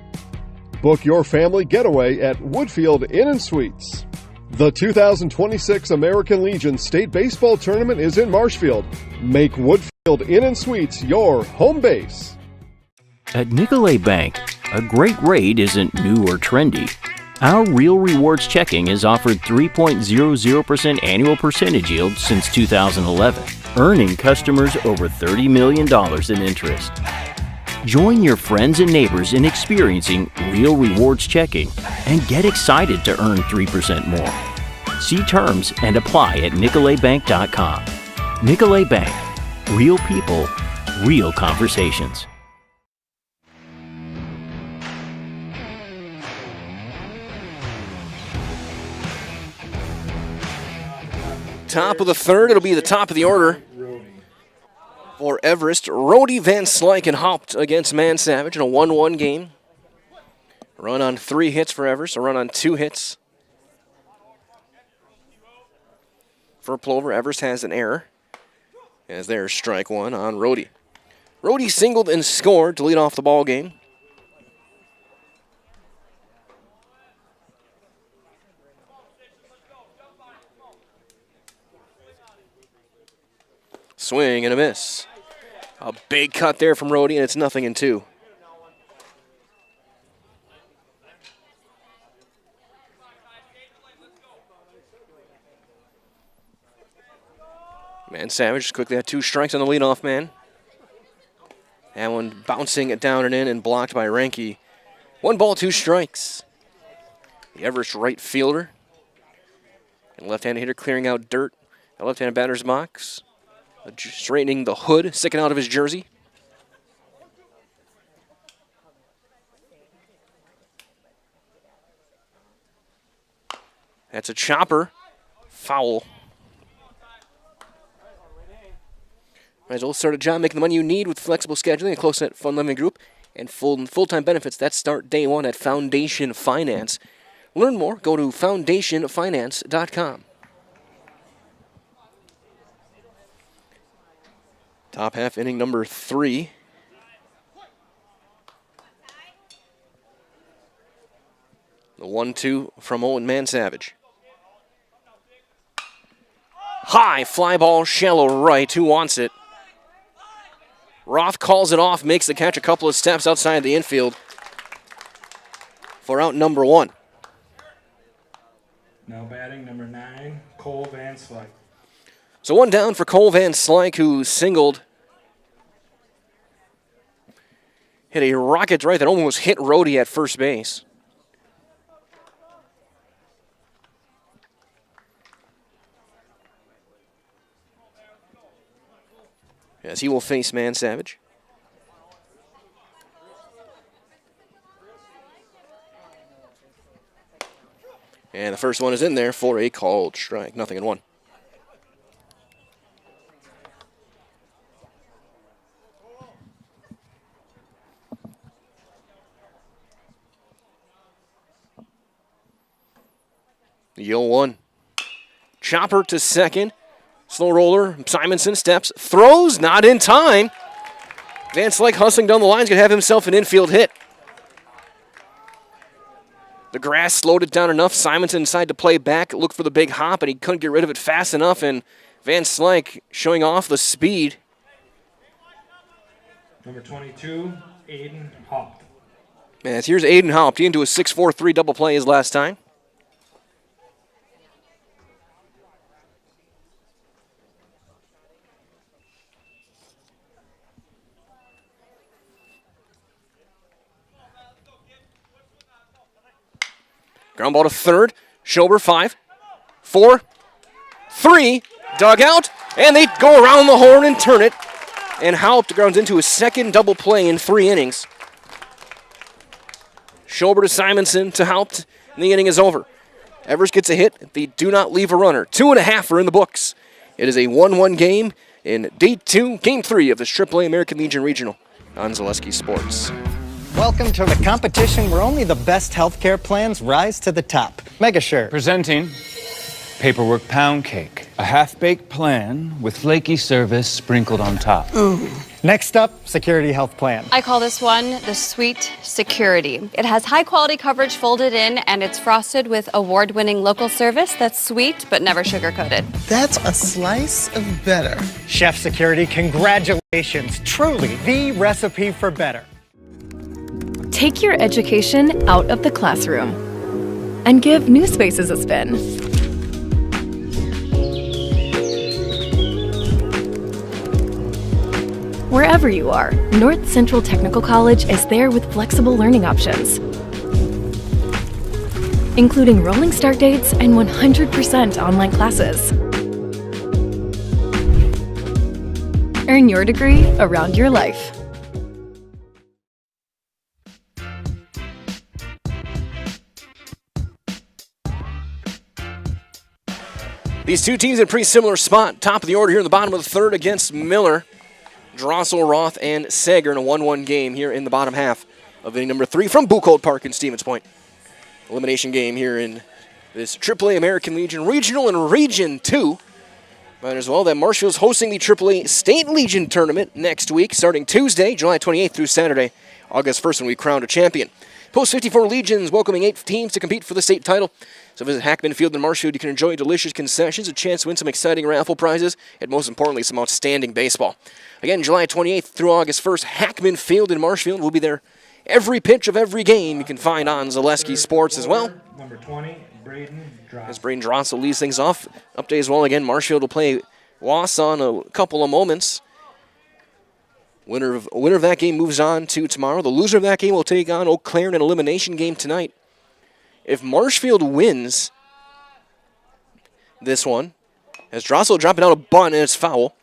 Book your family getaway at Woodfield Inn & Suites. The 2026 American Legion State Baseball Tournament is in Marshfield. Make Woodfield Inn & Suites your home base. At Nicolet Bank, a great rate isn't new or trendy. Our Real Rewards checking has offered 3.00% annual percentage yield since 2011, earning customers over $30 million in interest. Join your friends and neighbors in experiencing Real Rewards checking and get excited to earn 3% more. See terms and apply at nicoletbank.com. Nicolet Bank. Real people, real conversations. Top of the third, it'll be the top of the order for Everest. Rhodey, Van Slyke, and Haupt against Man Savage in a 1-1 game. Run on 3 hits for Everest, a run on 2 hits for Plover. Everest has an error, as there's strike 1 on Rhodey. Rhodey singled and scored to lead off the ball game. Swing and a miss. A big cut there from Rhodey, and it's 0-2. Man Savage quickly had 2 strikes on the leadoff man. That one bouncing it down and in and blocked by Ranke. 1 ball, 2 strikes. The Everest right fielder. And left-handed hitter clearing out dirt. The left-handed batter's box. Straightening the hood, sticking out of his jersey. That's a chopper. Foul. Might as well start a job making the money you need with flexible scheduling, a close-knit fun living group, and full-time benefits that start day one at Foundation Finance. Learn more, go to foundationfinance.com. Top half inning number 3. The 1-2 from Owen Man Savage. High fly ball, shallow right. Who wants it? Roth calls it off, makes the catch a couple of steps outside the infield for out number 1. Now batting number 9, Cole Van Slyke. So 1 down for Cole Van Slyke, who singled. Hit a rocket right that almost hit Rhodey at first base. As he will face Man Savage. And the first one is in there for a called strike. 0-1. The 0-1. Chopper to second. Slow roller. Simonson steps. Throws. Not in time. Van Slyke hustling down the line is going to have himself an infield hit. The grass slowed it down enough. Simonson decided to play back, look for the big hop, and he couldn't get rid of it fast enough. And Van Slyke showing off the speed. Number 22, Aiden Haupt. As here's Aiden Haupt. He into a 6-4-3 double play his last time. Ground ball to third. Schober, 5, 4, 3, dug out, and they go around the horn and turn it. And Haupt grounds into his second double play in 3 innings. Schober to Simonson to Haupt, and the inning is over. Everest gets a hit. They do not leave a runner. 2.5 are in the books. It is a 1-1 game in Day 2, Game 3 of this AAA American Legion Regional on Zaleski Sports. Welcome to the competition where only the best healthcare plans rise to the top. MegaSure. Presenting Paperwork Pound Cake, a half-baked plan with flaky service sprinkled on top. Ooh. Next up, Security Health Plan. I call this one the Sweet Security. It has high-quality coverage folded in, and it's frosted with award-winning local service that's sweet but never sugar-coated. That's a slice of better. Chef Security, congratulations. Truly the recipe for better. Take your education out of the classroom and give new spaces a spin. Wherever you are, North Central Technical College is there with flexible learning options, including rolling start dates and 100% online classes. Earn your degree around your life. These two teams in a pretty similar spot. Top of the order here in the bottom of the third against Miller. Drossel, Roth, and Sager in a 1-1 game here in the bottom half of inning number 3 from Buchholz Park in Stevens Point. Elimination game here in this AAA American Legion Regional and Region 2. Might as well that Marshfield's hosting the AAA State Legion Tournament next week, starting Tuesday, July 28th through Saturday, August 1st when we crown a champion. Post 54 Legions welcoming 8 teams to compete for the state title. So visit Hackman Field in Marshfield. You can enjoy delicious concessions, a chance to win some exciting raffle prizes, and most importantly, some outstanding baseball. Again, July 28th through August 1st, Hackman Field in Marshfield. We'll be there every pitch of every game. You can find on Zaleski Sports as well. Number 20, Braden Drossel. As Braden Drossel leads things off. Update as well. Again, Marshfield will play Wausau in a couple of moments. Winner of that game moves on to tomorrow. The loser of that game will take on Eau Claire in an elimination game tonight. If Marshfield wins this one, as Drossel dropping out a bunt and it's foul,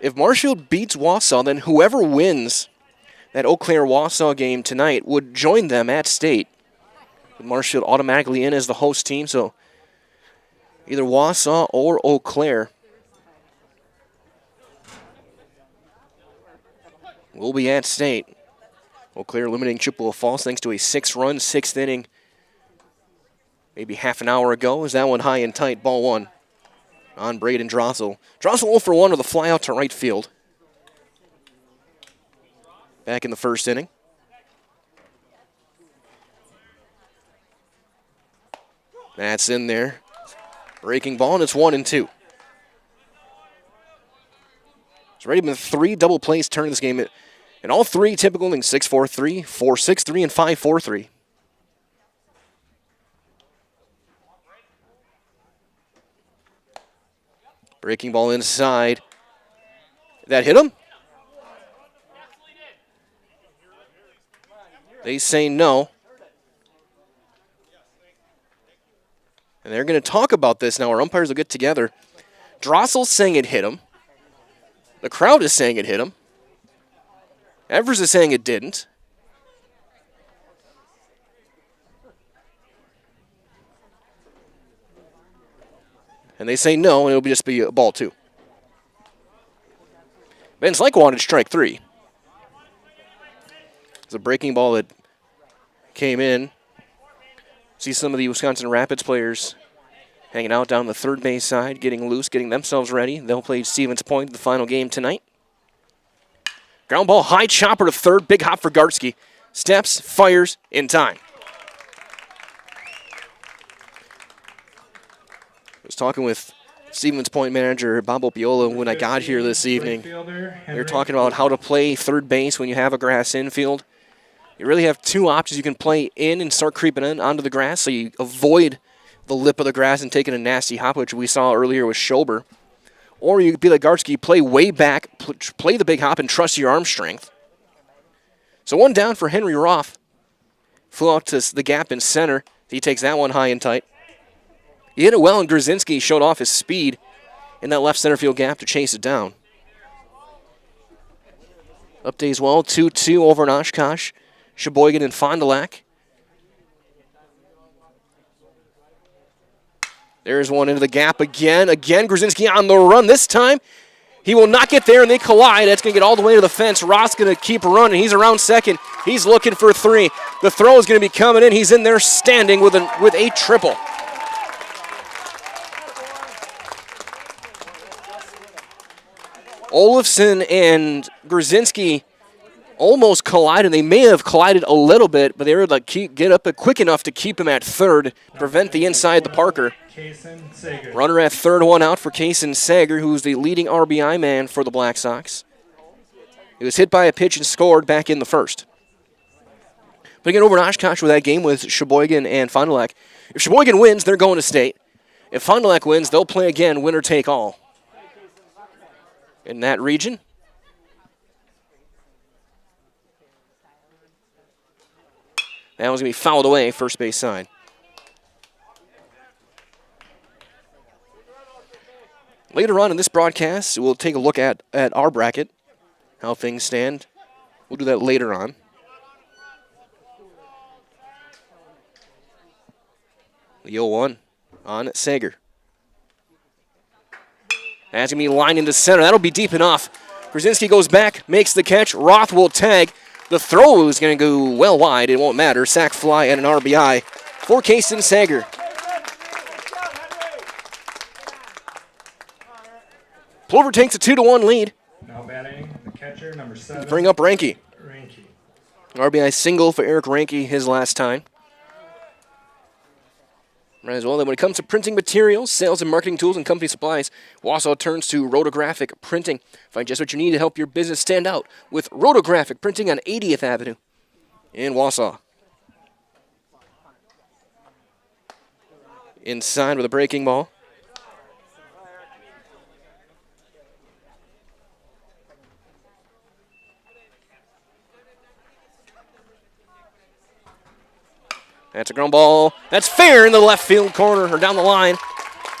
if Marshfield beats Wausau, then whoever wins that Eau Claire-Wausau game tonight would join them at state. With Marshfield automatically in as the host team, so either Wausau or Eau Claire will be at state. Eau Claire eliminating Chippewa Falls thanks to a 6-run, 6th inning maybe half an hour ago. Is that one high and tight, ball 1 on Braden Drossel. Drossel 0 for 1 with a fly out to right field. Back in the first inning. That's in there. Breaking ball, and it's 1-2. It's already been 3 double plays turned in this game. And all 3 typical innings, 6-4-3, 4-6-3, and 5-4-3. Breaking ball inside. That hit him? They say no. And they're going to talk about this now. Our umpires will get together. Drossel's saying it hit him. The crowd is saying it hit him. Everest is saying it didn't. And they say no, and it'll just be a ball 2. Ben Slank wanted strike 3. It's a breaking ball that came in. See some of the Wisconsin Rapids players hanging out down the third base side, getting loose, getting themselves ready. They'll play Stevens Point the final game tonight. Ground ball, high chopper to third, big hop for Gartsky. Steps, fires, in time. I was talking with Stevens Point manager Bob Opiola when I got here this evening. They were talking about how to play third base when you have a grass infield. You really have 2 options. You can play in and start creeping in onto the grass, so you avoid the lip of the grass and taking a nasty hop, which we saw earlier with Schober. Or you could be like Gartsky, play way back, play the big hop, and trust your arm strength. So 1 down for Henry Roth. Flew out to the gap in center. He takes that one high and tight. He hit it well, and Grzinski showed off his speed in that left center field gap to chase it down. Update as well, 2-2 over in Oshkosh. Sheboygan and Fond du Lac. There's one into the gap again. Again, Grzinski on the run. This time, he will not get there, and they collide. That's going to get all the way to the fence. Ross going to keep running. He's around second. He's looking for 3. The throw is going to be coming in. He's in there standing with a triple. Olafson and Grzinski almost collided. They may have collided a little bit, but they were able to get up quick enough to keep him at third, prevent the inside the Parker. Runner at third, one out for Kaysen Sager, who's the leading RBI man for the Black Sox. He was hit by a pitch and scored back in the first. But again, over in Oshkosh with that game with Sheboygan and Fond du Lac. If Sheboygan wins, they're going to state. If Fond du Lac wins, they'll play again, winner take all. In that region, that one's going to be fouled away, first base side. Later on in this broadcast, we'll take a look at our bracket, how things stand. We'll do that later on. The 0-1 on Sager. That's going to be lined into center. That'll be deep enough. Grzinski goes back, makes the catch. Roth will tag. The throw is going to go well wide. It won't matter. Sack fly and an RBI for Kaysen Sager. Plover takes a 2-1 lead. Now batting the catcher, number 7. Bring up Ranke. RBI single for Eric Ranke his last time. Right as well, then when it comes to printing materials, sales and marketing tools, and company supplies, Wausau turns to rotographic printing. Find just what you need to help your business stand out with rotographic printing on 80th Avenue in Wausau. Inside with a breaking ball. That's a ground ball. That's fair in the left field corner or down the line.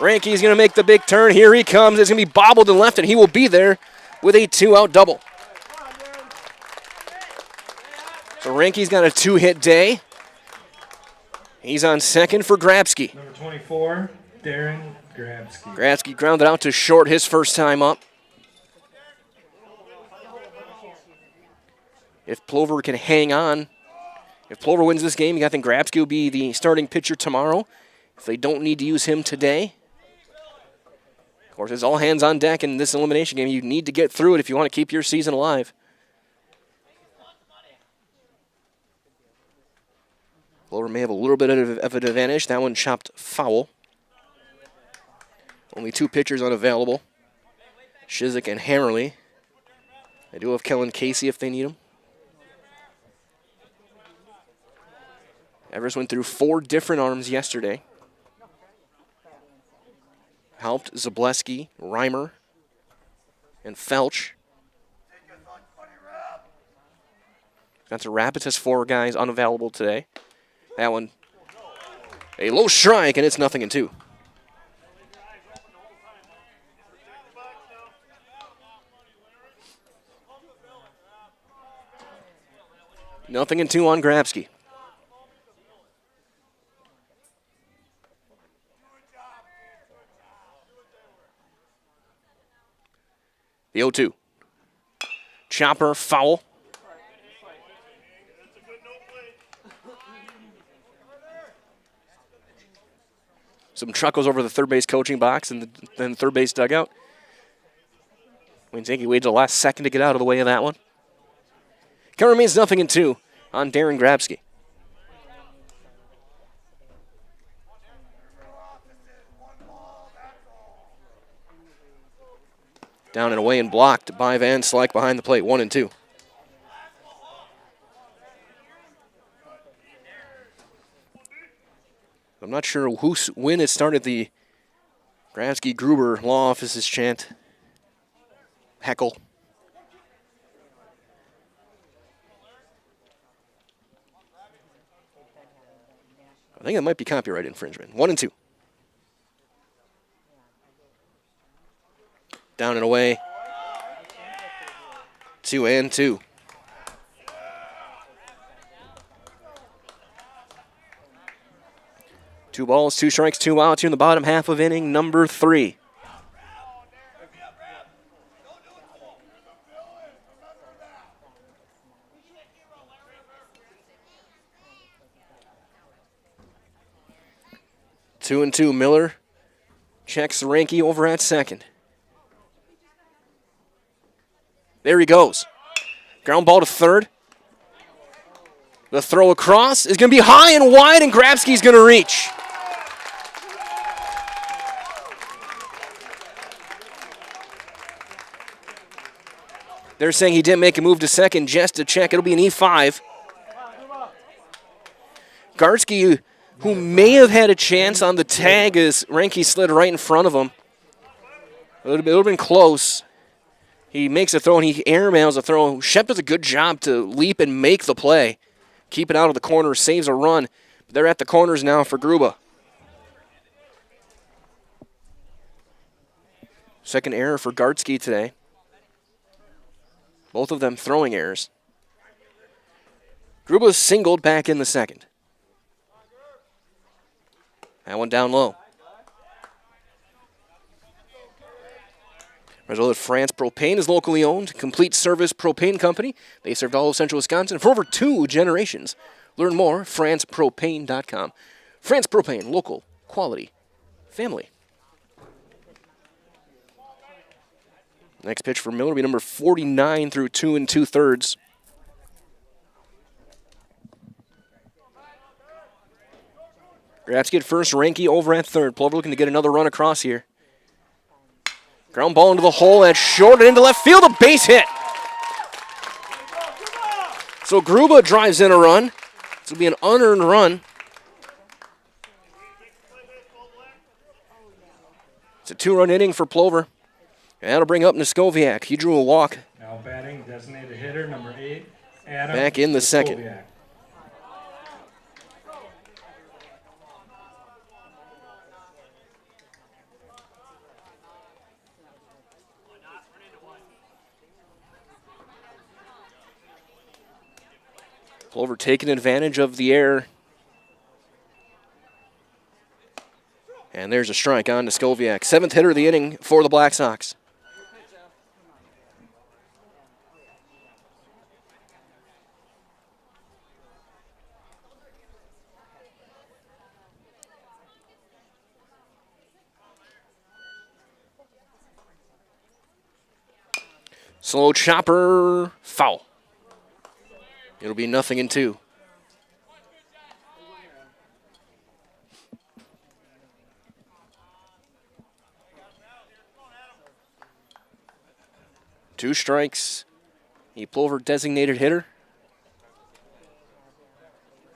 Ranke's going to make the big turn. Here he comes. It's going to be bobbled to left, and he will be there with a 2-out double. So Ranke's got a 2-hit day. He's on second for Grabsky. Number 24, Darren Grabsky. Grabsky grounded out to short his first time up. If Plover can hang on, if Plover wins this game, I think Grabsky will be the starting pitcher tomorrow. If they don't need to use him today. Of course, it's all hands on deck in this elimination game. You need to get through it if you want to keep your season alive. Plover may have a little bit of an advantage. That one chopped foul. Only 2 pitchers unavailable. Shizik and Hammerly. They do have Kellen Casey if they need him. Everest went through 4 different arms yesterday. Helped Zableski, Reimer, and Felch. Spencer Rapids has 4 guys unavailable today. That one, a low strike, and it's 0-2. Nothing and 2 on Grabsky. The 0-2. Chopper, foul. Some truck goes over the third base coaching box and then the third base dugout. Winzinski waits the last second to get out of the way of that one. Count remains 0-2 on Darren Grabsky. Down and away and blocked by Van Slyke behind the plate, 1-2. I'm not sure when it started the Grabsky-Gruber law office's chant. Heckle. I think it might be copyright infringement. 1-2. Down and away. 2-2. Two balls, 2 strikes, 2 outs here in the bottom half of inning number 3. Two and two. Miller checks Ranky over at second. There he goes. Ground ball to third. The throw across is going to be high and wide, and Grabsky's going to reach. They're saying he didn't make a move to second just to check. It'll be an E5. Gartsky, who may have had a chance on the tag as Ranky slid right in front of him. It would have been close. He makes a throw and he airmails a throw. Shep does a good job to leap and make the play. Keep it out of the corner, saves a run. But they're at the corners now for Gruba. Second error for Gartsky today. Both of them throwing errors. Gruba singled back in the second. That one down low. Result of France Propane is locally owned, complete service propane company. They served all of central Wisconsin for over 2 generations. Learn more, francepropane.com. France Propane, local, quality, family. Next pitch for Miller will be number 49 through 2 2/3. Gratsky at first, Ranky over at third. Plover looking to get another run across here. Ground ball into the hole, that's short and into left field, a base hit. So Gruba drives in a run. This will be an unearned run. It's a 2-run inning for Plover. And that'll bring up Neskoviak. He drew a walk. Now batting, designated hitter, number 8, Adam. Back in the second. Neskoviak. Plover taking advantage of the air. And there's a strike on Neskoviak. 7th hitter of the inning for the Black Sox. Slow chopper, foul. It'll be 0-2. Two strikes. The Plover designated hitter.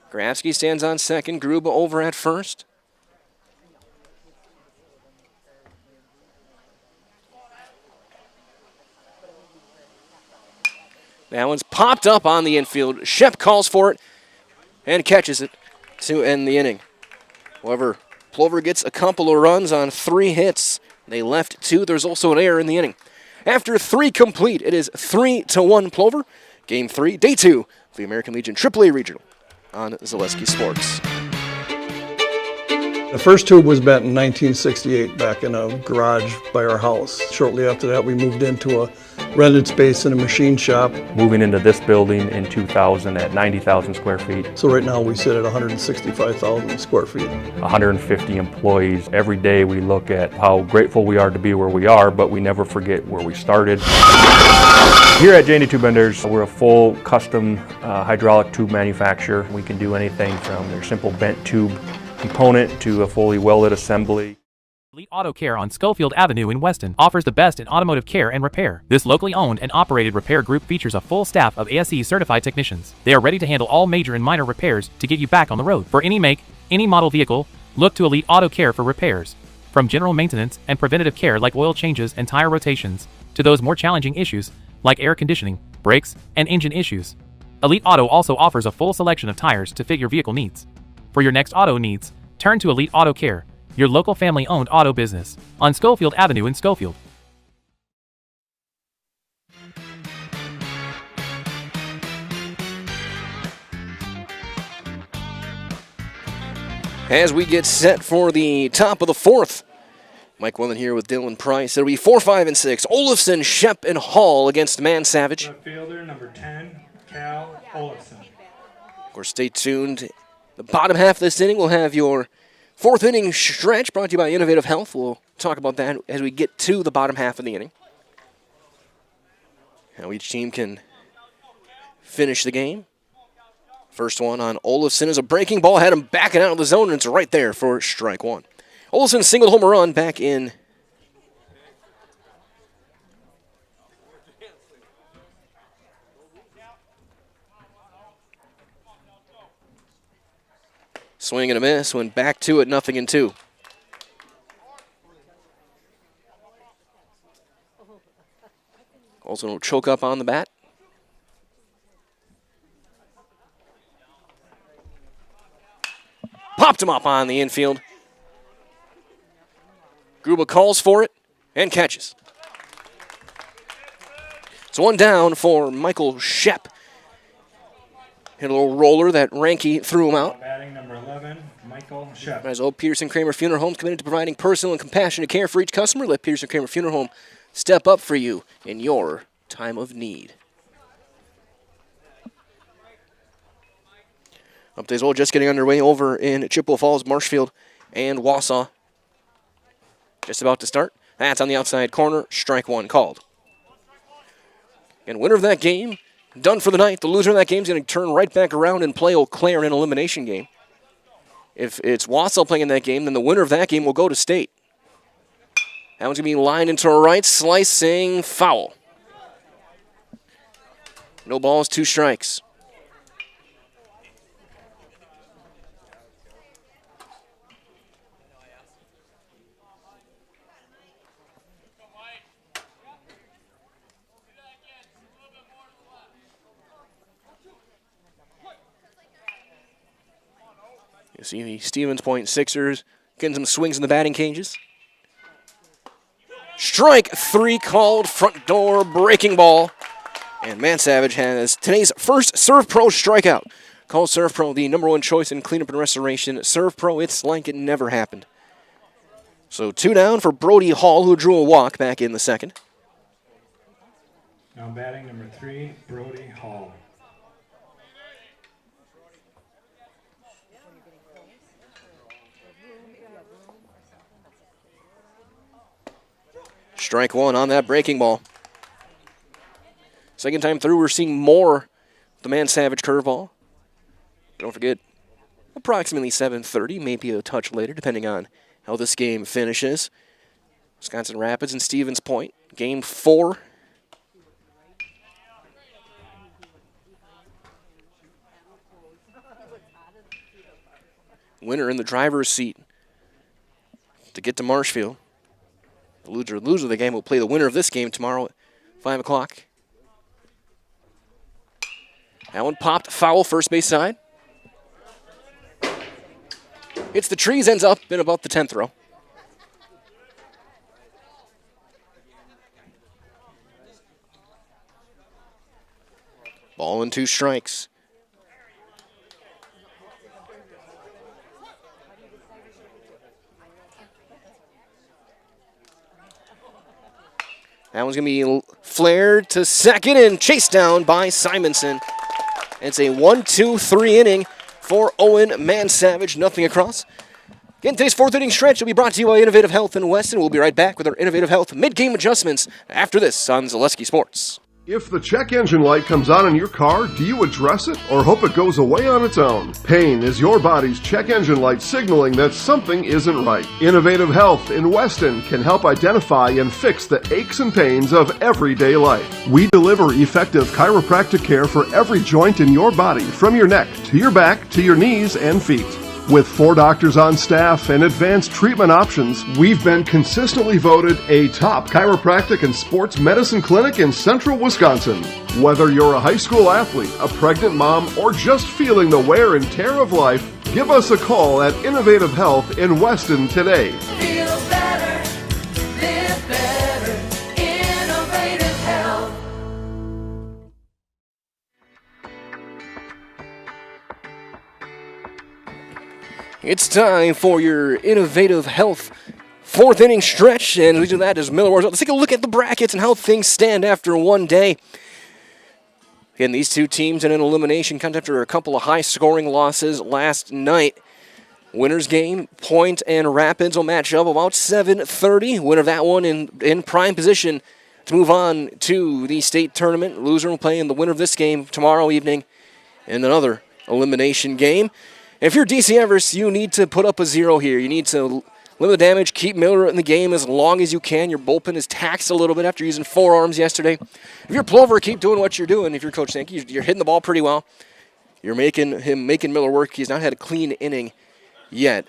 Grafsky stands on second. Gruba over at first. That one's popped up on the infield. Shep calls for it and catches it to end the inning. However, Plover gets a couple of runs on 3 hits. They left 2. There's also an error in the inning. After 3 complete, it is 3-1 Plover. Game 3, day 2 of the American Legion AAA Regional on Zaleski Sports. The first tube was bent in 1968 back in a garage by our house. Shortly after that, we moved into a rented space in a machine shop. Moving into this building in 2000 at 90,000 square feet. So right now we sit at 165,000 square feet. 150 employees. Every day we look at how grateful we are to be where we are, but we never forget where we started. Here at J&D Tube Benders, we're a full custom hydraulic tube manufacturer. We can do anything from your simple bent tube component to a fully welded assembly. Elite Auto Care on Schofield Avenue in Weston offers the best in automotive care and repair. This locally owned and operated repair group features a full staff of ASE certified technicians. They are ready to handle all major and minor repairs to get you back on the road. For any make, any model vehicle, look to Elite Auto Care for repairs. From general maintenance and preventative care like oil changes and tire rotations, to those more challenging issues like air conditioning, brakes, and engine issues. Elite Auto also offers a full selection of tires to fit your vehicle needs. For your next auto needs, turn to Elite Auto Care, your local family-owned auto business, on Schofield Avenue in Schofield. as we get set for the top of the fourth. Mike Wellen here with Dylan Price. It'll be 4, 5, and 6. Olafson, Shep, and Hall against Man Savage. Left fielder, number 10, Cal Olafson. Of course, stay tuned. The bottom half of this inning will have your fourth inning stretch brought to you by Innovative Health. We'll talk about that as we get to the bottom half of the inning. How each team can finish the game. First one on Olafson is a breaking ball. Had him backing out of the zone, and it's right there for strike one. Olafson singled home run back in swing and a miss, went back to it, 0-2. Olsen will choke up on the bat. Popped him up on the infield. Gruba calls for it and catches. It's one down for Michael Shep. Hit a little roller that Ranke threw him out. Batting number 11, Michael Shep. As old Peterson Kramer Funeral Home committed to providing personal and compassionate care for each customer, let Peterson Kramer Funeral Home step up for you in your time of need. Updates well just getting underway over in Chippewa Falls, Marshfield, and Wausau. Just about to start. That's on the outside corner. Strike one called. And winner of that game, done for the night. The loser of that game is going to turn right back around and play Eau Claire in an elimination game. If it's Wausau playing in that game, then the winner of that game will go to state. That one's going to be lined into a right, slicing foul. No balls, 2 strikes. You see the Stevens Point Sixers getting some swings in the batting cages. Strike 3 called, front door breaking ball. And Man Savage has today's first Serve Pro strikeout. Call Serve Pro the #1 choice in cleanup and restoration. Serve Pro, it's like it never happened. So 2 down for Brody Hall, who drew a walk back in the second. Now batting number 3, Brody Hall. Strike 1 on that breaking ball. Second time through, we're seeing more of the Man Savage curveball. Don't forget, approximately 7:30, maybe a touch later, depending on how this game finishes. Wisconsin Rapids and Stevens Point, game 4. Winner in the driver's seat to get to Marshfield. The loser of the game will play the winner of this game tomorrow at 5 o'clock. That one popped foul, first base side. It's the trees, ends up in about the 10th row. Ball and 2 strikes. That one's going to be flared to second and chased down by Simonson. It's a 1-2-3 inning for Owen Man Savage, nothing across. Again, today's 4th inning stretch will be brought to you by Innovative Health in Weston. We'll be right back with our Innovative Health mid-game adjustments after this on Zaleski Sports. If the check engine light comes on in your car, do you address it or hope it goes away on its own? Pain is your body's check engine light signaling that something isn't right. Innovative Health in Weston can help identify and fix the aches and pains of everyday life. We deliver effective chiropractic care for every joint in your body, from your neck to your back to your knees and feet. With 4 doctors on staff and advanced treatment options, we've been consistently voted a top chiropractic and sports medicine clinic in central Wisconsin. Whether you're a high school athlete, a pregnant mom, or just feeling the wear and tear of life, give us a call at Innovative Health in Weston today. Feel better, live better, Innovative Health. It's time for your Innovative Health fourth inning stretch, and we do that as Miller Wars. Let's take a look at the brackets and how things stand after one day. Again, these two teams in an elimination contest after a couple of high-scoring losses last night. Winner's game, Point and Rapids will match up about 7:30. Winner of that one in prime position to move on to the state tournament. Loser will play in the winner of this game tomorrow evening in another elimination game. And if you're DC Everest, you need to put up a 0 here. You need to limit the damage, keep Miller in the game as long as you can. Your bullpen is taxed a little bit after using 4 arms yesterday. If you're Plover, keep doing what you're doing. If you're Coach Sankey, you're hitting the ball pretty well. You're making Miller work. He's not had a clean inning yet.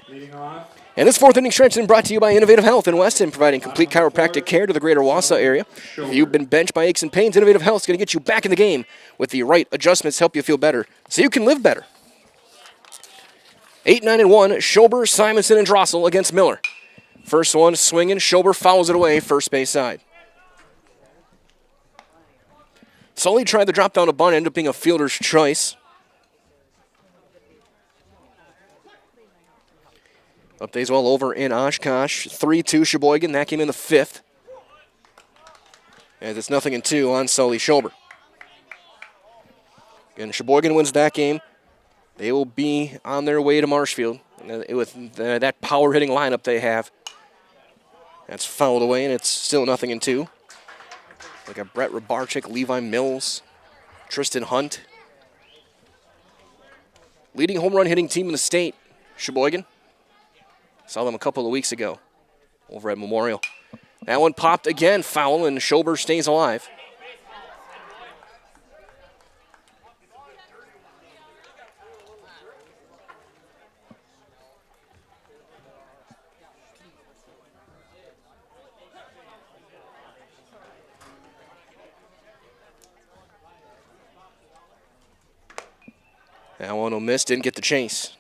And this fourth inning stretch is brought to you by Innovative Health in Weston, providing complete chiropractic care to the greater Wausau area. If you've been benched by aches and pains, Innovative Health is going to get you back in the game with the right adjustments to help you feel better so you can live better. 8-9-1, Schober, Simonson, and Drossel against Miller. First one swinging, Schober fouls it away, first base side. Sully tried to drop down a bunt, ended up being a fielder's choice. Updates well over in Oshkosh. 3-2 Sheboygan. That came in the 5th. As it's 0-2 on Sully Schober. Again, Sheboygan wins that game. They will be on their way to Marshfield with that power hitting lineup they have. That's fouled away, and it's still 0-2. Like a Brett Rabarczyk, Levi Mills, Tristan Hunt. Leading home run hitting team in the state, Sheboygan. Saw them a couple of weeks ago over at Memorial. That one popped again, foul, and Schober stays alive. That one will miss, didn't get the chase.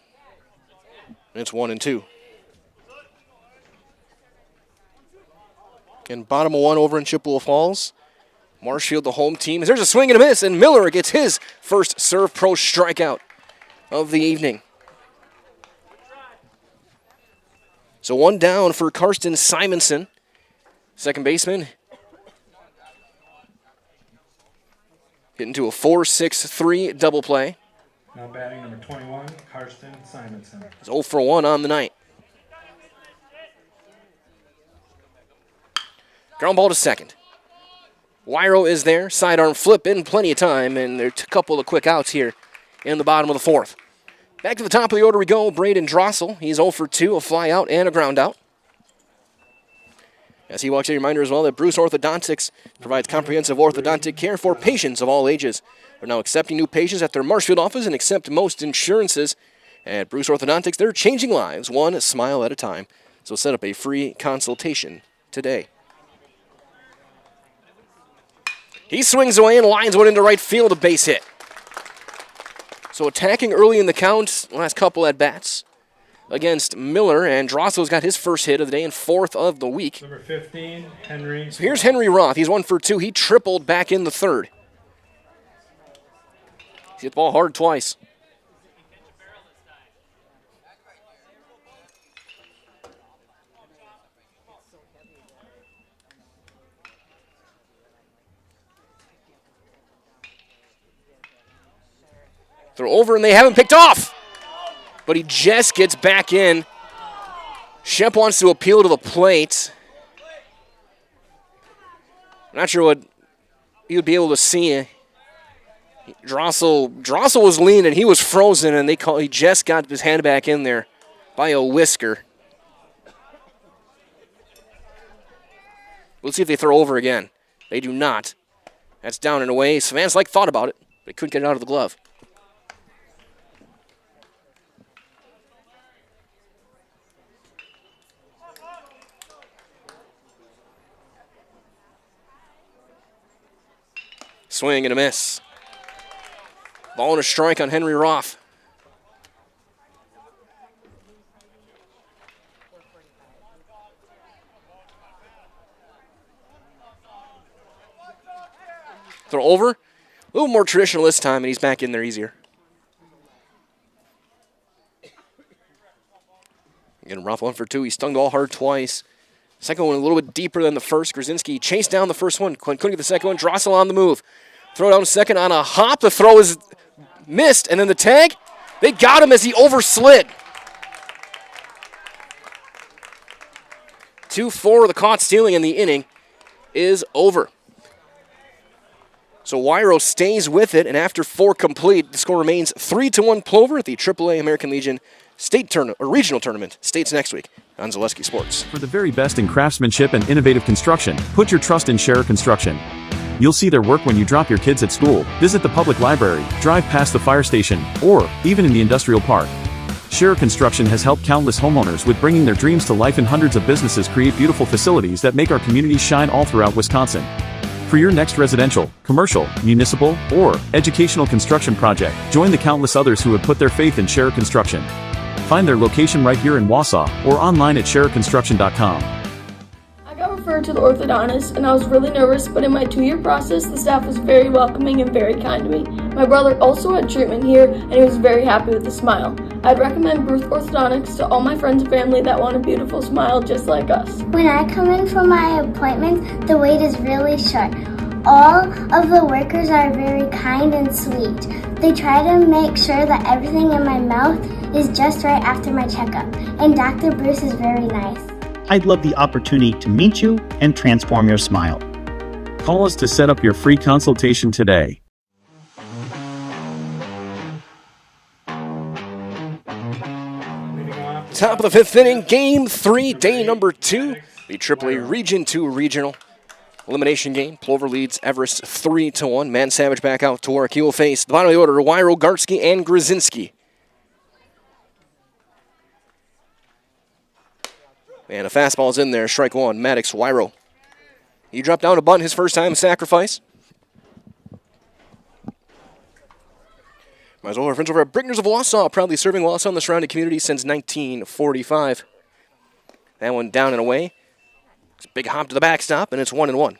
And it's 1-2. And bottom of one over in Chippewa Falls. Marshfield, the home team. There's a swing and a miss, and Miller gets his first Serve Pro strikeout of the evening. So one down for Karsten Simonson, second baseman. Getting to a 4-6-3 double play. Now batting number 21, Karsten Simonson. He's 0 for 1 on the night. Ground ball to second. Wyro is there. Sidearm flip in plenty of time, and there's a couple of quick outs here in the bottom of the 4th. Back to the top of the order we go. Braden Drossel. He's 0 for 2, a fly out and a ground out. As he walks in, a reminder as well that Bruce Orthodontics provides comprehensive orthodontic care for patients of all ages. They're now accepting new patients at their Marshfield office and accept most insurances. At Bruce Orthodontics, they're changing lives one smile at a time. So set up a free consultation today. He swings away and lines one into right field, a base hit. So attacking early in the count, last couple at bats against Miller, and Drossel's got his first hit of the day and 4th of the week. Number 15, Henry. So here's Henry Roth. He's 1 for 2. He tripled back in the 3rd. He hit the ball hard twice. Throw over, and they haven't picked off. But he just gets back in. Shemp wants to appeal to the plate. Not sure what he would be able to see. Drossel was lean, and he was frozen, and he just got his hand back in there by a whisker. Let's see if they throw over again. They do not. That's down and away. Savans thought about it, but he couldn't get it out of the glove. Swing and a miss. Ball and a strike on Henry Roth. Throw over. A little more traditional this time, and he's back in there easier. Again, rough 1 for 2. He stung the ball hard twice. Second one a little bit deeper than the first. Grzinski chased down the first one. Couldn't get the second one. Drossel on the move. Throw down second on a hop. The throw is missed. And then the tag, they got him as he overslid. 2-4, the caught stealing, and the inning is over. So Wyro stays with it, and after 4 complete, the score remains 3-1 Plover at the AAA American Legion Regional Tournament. States next week on Zaleski Sports. For the very best in craftsmanship and innovative construction, put your trust in Scherer Construction. You'll see their work when you drop your kids at school, visit the public library, drive past the fire station, or even in the industrial park. Scherer Construction has helped countless homeowners with bringing their dreams to life, and hundreds of businesses create beautiful facilities that make our communities shine all throughout Wisconsin. For your next residential, commercial, municipal, or educational construction project, join the countless others who have put their faith in Scherer Construction. Find their location right here in Wausau or online at schererconstruction.com. I got referred to the orthodontist and I was really nervous, but in my 2-year process, the staff was very welcoming and very kind to me. My brother also had treatment here and he was very happy with the smile. I'd recommend Bruce Orthodontics to all my friends and family that want a beautiful smile just like us. When I come in for my appointment, the wait is really short. All of the workers are very kind and sweet. They try to make sure that everything in my mouth is just right after my checkup, and Dr. Bruce is very nice. I'd love the opportunity to meet you and transform your smile. Call us to set up your free consultation today. Top of the 5th inning, Game 3, day number 2. The AAA Region 2 Regional elimination game. Plover leads Everest 3-1. Man Savage back out to work. He will face the bottom of the order, Wyro, Gartsky, and Grzinski. And a fastball's in there. Strike 1. Maddox, Wyro. He dropped down a bunt his first time sacrifice. Might as well reference over at Brickners of Wausau, proudly serving Wausau and the surrounding community since 1945. That one down and away. It's a big hop to the backstop, and it's 1-1.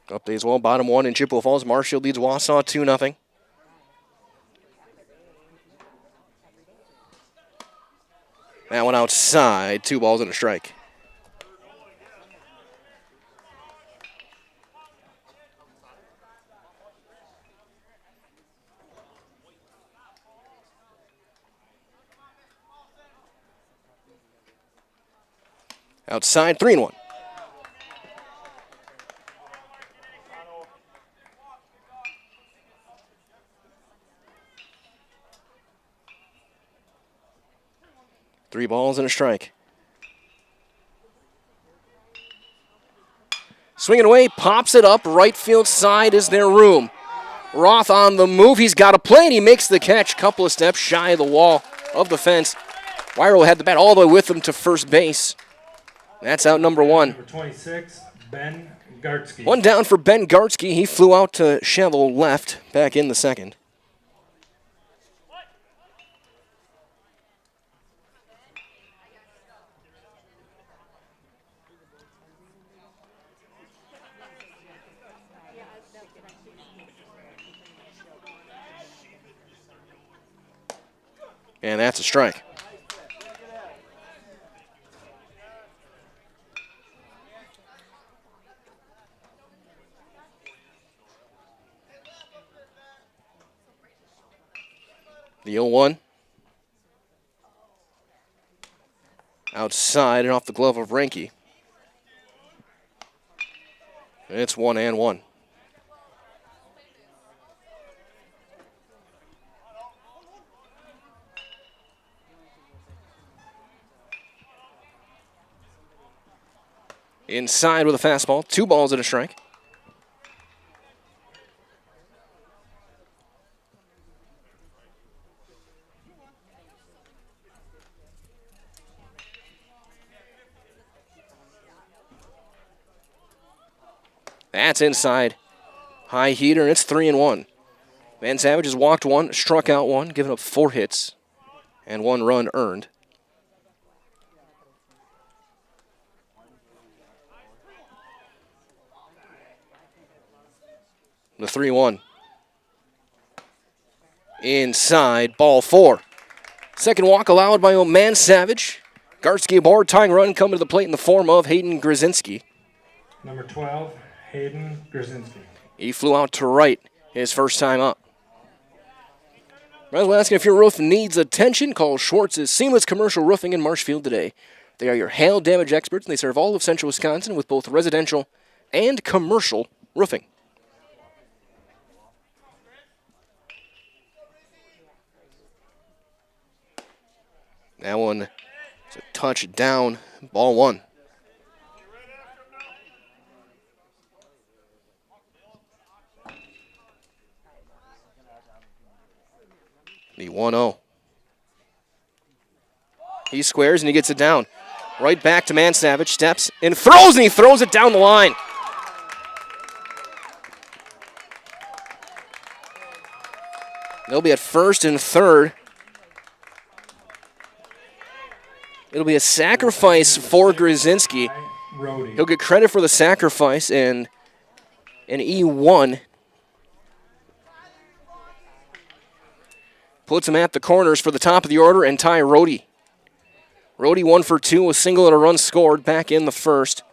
Update as well, bottom 1 in Chippewa Falls. Marshall leads Wausau 2-0. That one outside, 2 balls and a strike. Outside, 3-1. Three balls and a strike. Swinging away, pops it up. Right field side is their room. Roth on the move. He's got a play, and he makes the catch. Couple of steps shy of the wall of the fence. Wyro had the bat all the way with him to first base. That's out number 1. Number 26, Ben Gartsky. One down for Ben Gartsky. He flew out to shallow left, back in the second. And that's a strike. The 0-1. Outside and off the glove of Ranke. It's 1-1. Inside with a fastball. 2 balls and a strike. That's inside. High heater, and it's 3-1. Man Savage has walked 1, struck out 1, given up 4 hits, and 1 run earned. The 3-1. Inside, ball 4. Second walk allowed by Man Savage. Gartsky aboard, tying run coming to the plate in the form of Hayden Grzinski. Number 12, Hayden Grzinski. He flew out to right his first time up. Rather asking if your roof needs attention, call Schwartz's Seamless Commercial Roofing in Marshfield today. They are your hail damage experts, and they serve all of central Wisconsin with both residential and commercial roofing. That one is a touchdown, ball 1. The 1-0. He squares and he gets it down. Right back to Man Savage, steps and throws, and he throws it down the line. They'll be at first and third. It'll be a sacrifice for Grzinski. He'll get credit for the sacrifice and an E1. Puts him at the corners for the top of the order, and Ty Rohde. Rohde 1 for 2, a single and a run scored back in the first.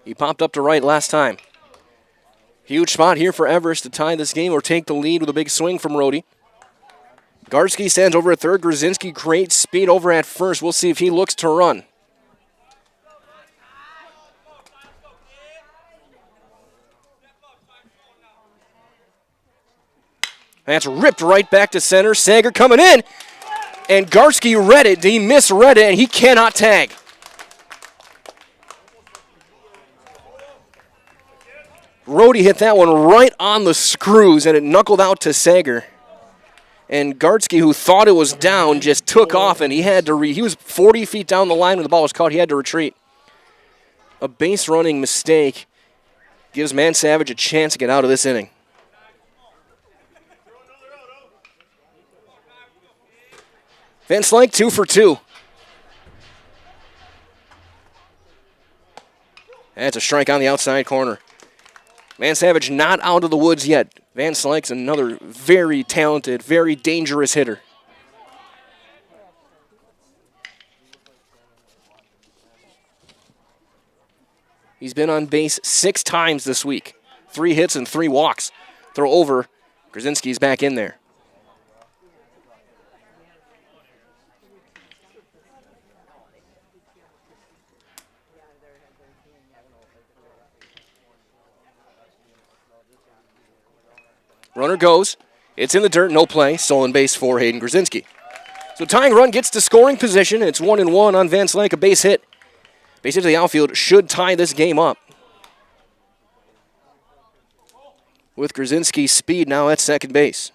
He popped up to right last time. Huge spot here for Everest to tie this game or take the lead with a big swing from Rohde. Gartsky stands over at third. Grzinski, great speed over at first. We'll see if he looks to run. That's ripped right back to center. Sager coming in. And Gartsky read it. He misread it, and he cannot tag. Rohde hit that one right on the screws, and it knuckled out to Sager. And Gartsky, who thought it was down, just took off, and he had to he was 40 feet down the line when the ball was caught. He had to retreat. A base running mistake gives Man Savage a chance to get out of this inning. Van Slyke 2 for 2. That's a strike on the outside corner. Man Savage not out of the woods yet. Van Slyke's another very talented, very dangerous hitter. He's been on base 6 times this week. 3 hits and 3 walks. Throw over. Grzinski's back in there. Runner goes. It's in the dirt, no play. Stolen base for Hayden Grzinski. So tying run gets to scoring position. It's 1-1 on Van Slyke, a base hit. Base hit to the outfield should tie this game up. With Grzinski's speed now at second base.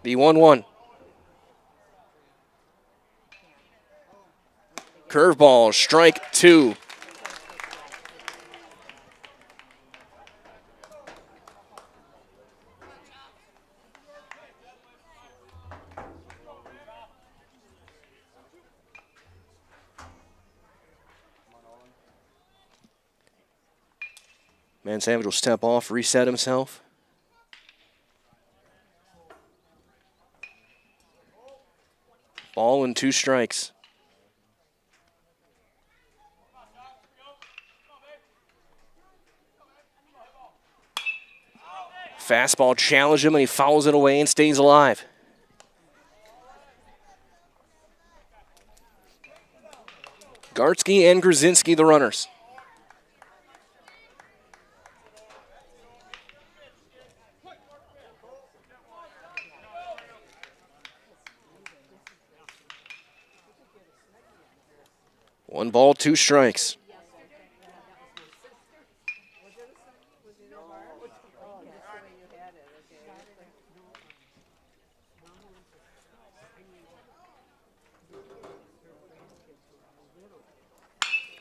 The 1-1. Curveball, strike 2. Man Savage will step off, reset himself. Ball and 2 strikes. Fastball challenged him, and he fouls it away and stays alive. Gartsky and Grzinski, the runners. One ball, 2 strikes.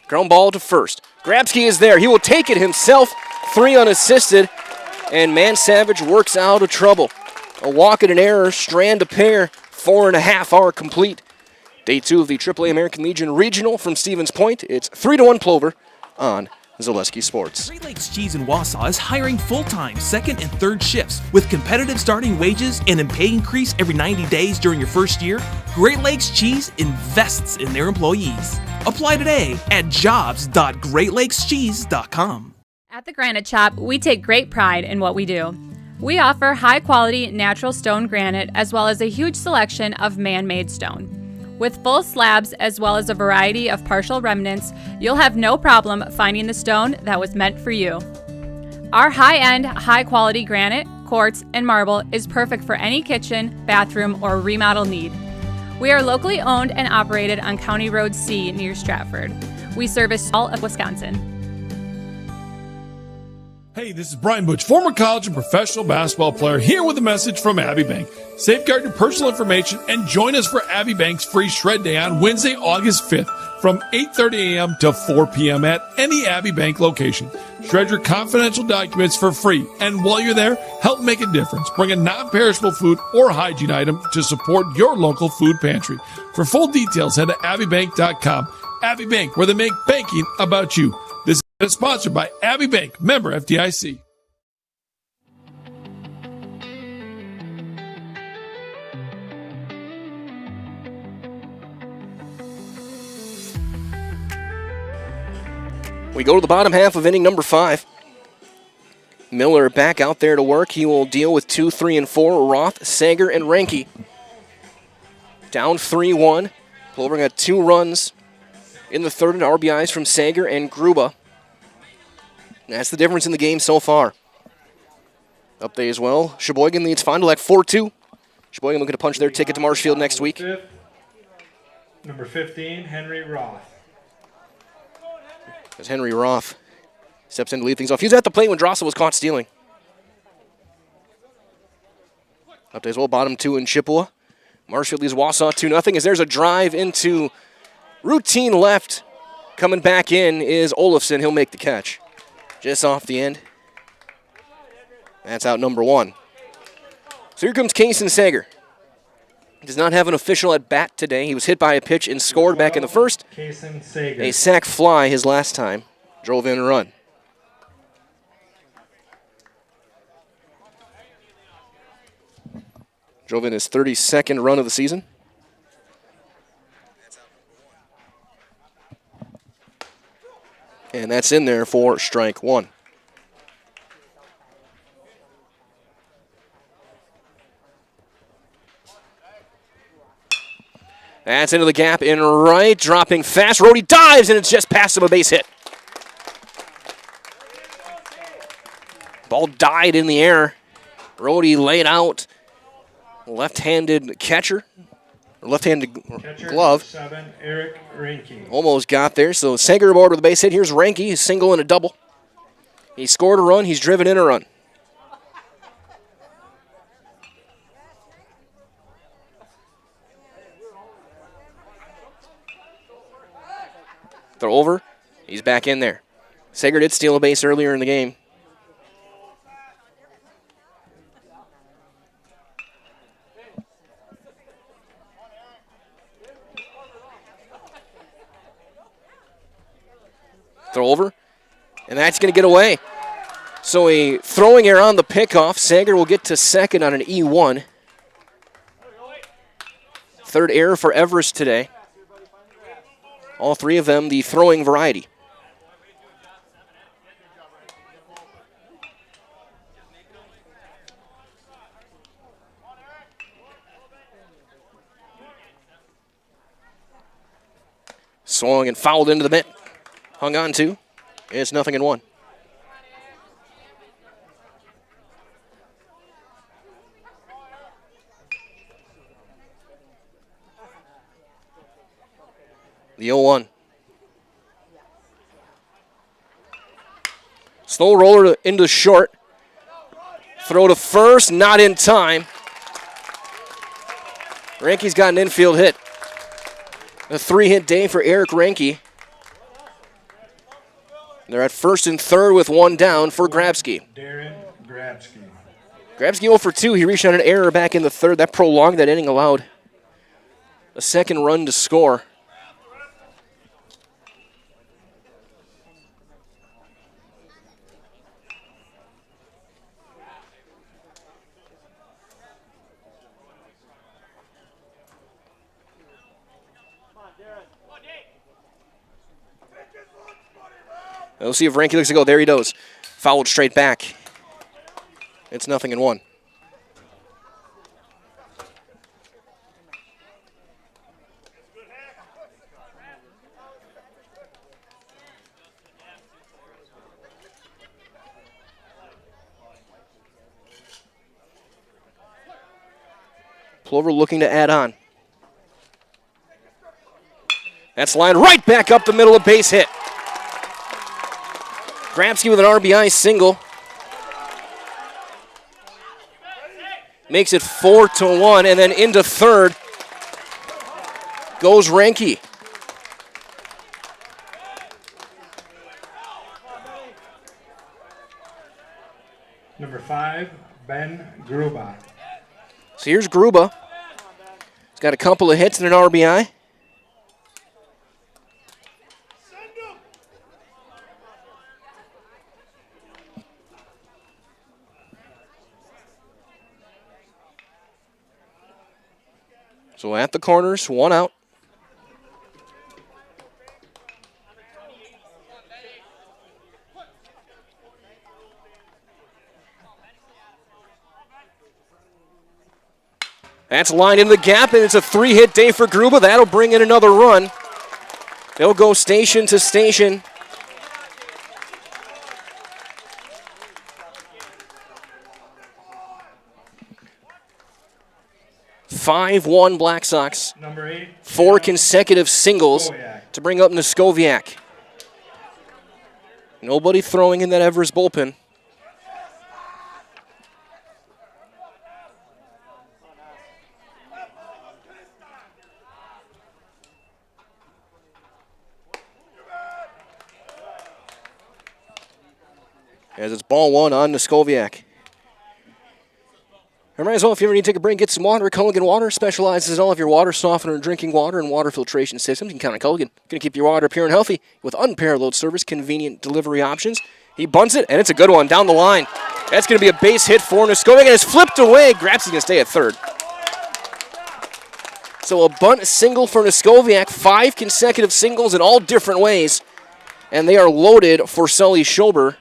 Ground ball to first. Grabsky is there. He will take it himself. 3 unassisted. And Man Savage works out of trouble. A walk and an error, strand a pair, 4.5 are complete. Day 2 of the AAA American Legion Regional from Stevens Point. It's 3-1 Plover on Zaleski Sports. Great Lakes Cheese in Wausau is hiring full-time second and third shifts with competitive starting wages and a pay increase every 90 days during your first year. Great Lakes Cheese invests in their employees. Apply today at jobs.greatlakescheese.com. At the Granite Shop, we take great pride in what we do. We offer high-quality natural stone granite as well as a huge selection of man-made stone. With full slabs as well as a variety of partial remnants, you'll have no problem finding the stone that was meant for you. Our high-end, high-quality granite, quartz, and marble is perfect for any kitchen, bathroom, or remodel need. We are locally owned and operated on County Road C near Stratford. We service all of Wisconsin. Hey, this is Brian Butch, former college and professional basketball player, here with a message from Abbey Bank. Safeguard your personal information and join us for Abbey Bank's free shred day on Wednesday, August 5th from 8:30 a.m. to 4 p.m. at any Abbey Bank location. Shred your confidential documents for free, and while you're there, help make a difference. Bring a non-perishable food or hygiene item to support your local food pantry. For full details, head to abbeybank.com. Abbey Bank, where they make banking about you. This is sponsored by Abbey Bank, member FDIC. We go to the bottom half of inning number 5. Miller back out there to work. He will deal with 2, 3, and 4. Roth, Sager, and Ranke. Down 3-1. Plover got 2 runs in the third, and RBIs from Sager and Gruba. That's the difference in the game so far. Up there as well. Sheboygan leads Fond du Lac 4-2. Sheboygan looking to punch their ticket to Marshfield next week. Number 15, Henry Roth. As Henry Roth steps in to lead things off. He was at the plate when Drossel was caught stealing. Up there as well, bottom 2 in Chippewa. Marshfield leads Wausau 2-0 as there's a drive into routine left. Coming back in is Olafson. He'll make the catch. Just off the end. That's out number 1. So here comes Kason Sager. Does not have an official at bat today. He was hit by a pitch and scored back in the first. Kason Sager. A sac fly his last time. Drove in a run. Drove in his 32nd run of the season. And that's in there for strike 1. That's into the gap in right, dropping fast. Rhodey dives, and it's just past him, a base hit. Ball died in the air. Rhodey laid out. Left-handed catcher, or left-handed glove. 7, Eric Ranke. Almost got there, so Sager aboard with a base hit. Here's Ranke, a single and a double. He scored a run, he's driven in a run. Throw over. He's back in there. Sager did steal a base earlier in the game. Throw over. And that's going to get away. So a throwing error on the pickoff. Sager will get to second on an E1. Third error for Everest today. All 3 of them the throwing variety. Swung and fouled into the mitt. Hung on to. It's 0-1. The 0-1. Slow roller into short. Throw to first, not in time. Ranke's got an infield hit. A 3-hit day for Eric Ranke. They're at first and third with one down for Grabsky. Darren Grabsky. Grabsky 0 for 2. He reached on an error back in the third. That prolonged that inning, allowed a second run to score. We'll see if Ranky looks to go. There he goes. Fouled straight back. It's 0-1. Plover looking to add on. That's lined right back up the middle, of base hit. Grabsky with an RBI single. Makes it 4-1, and then into third goes Ranky. Number 5, Ben Gruba. So here's Gruba. He's got a couple of hits and an RBI. So at the corners, one out. That's lined into the gap, and it's a 3-hit day for Gruba. That'll bring in another run. They'll go station to station. (5-1) Black Sox. Number 8. 4 consecutive singles to bring up Niskoviak. Nobody throwing in that Everest bullpen. As it's ball one on Niskoviak. Might as well, if you ever need to take a break, get some water. Culligan Water specializes in all of your water softener and drinking water and water filtration systems. You can count on Culligan. Going to keep your water pure and healthy with unparalleled service, convenient delivery options. He bunts it, and it's a good one down the line. That's going to be a base hit for Niskoviak, and it's flipped away. Grabsky's going to stay at third. So a bunt single for Niskoviak, 5 consecutive singles in all different ways, and they are loaded for Sully Schober.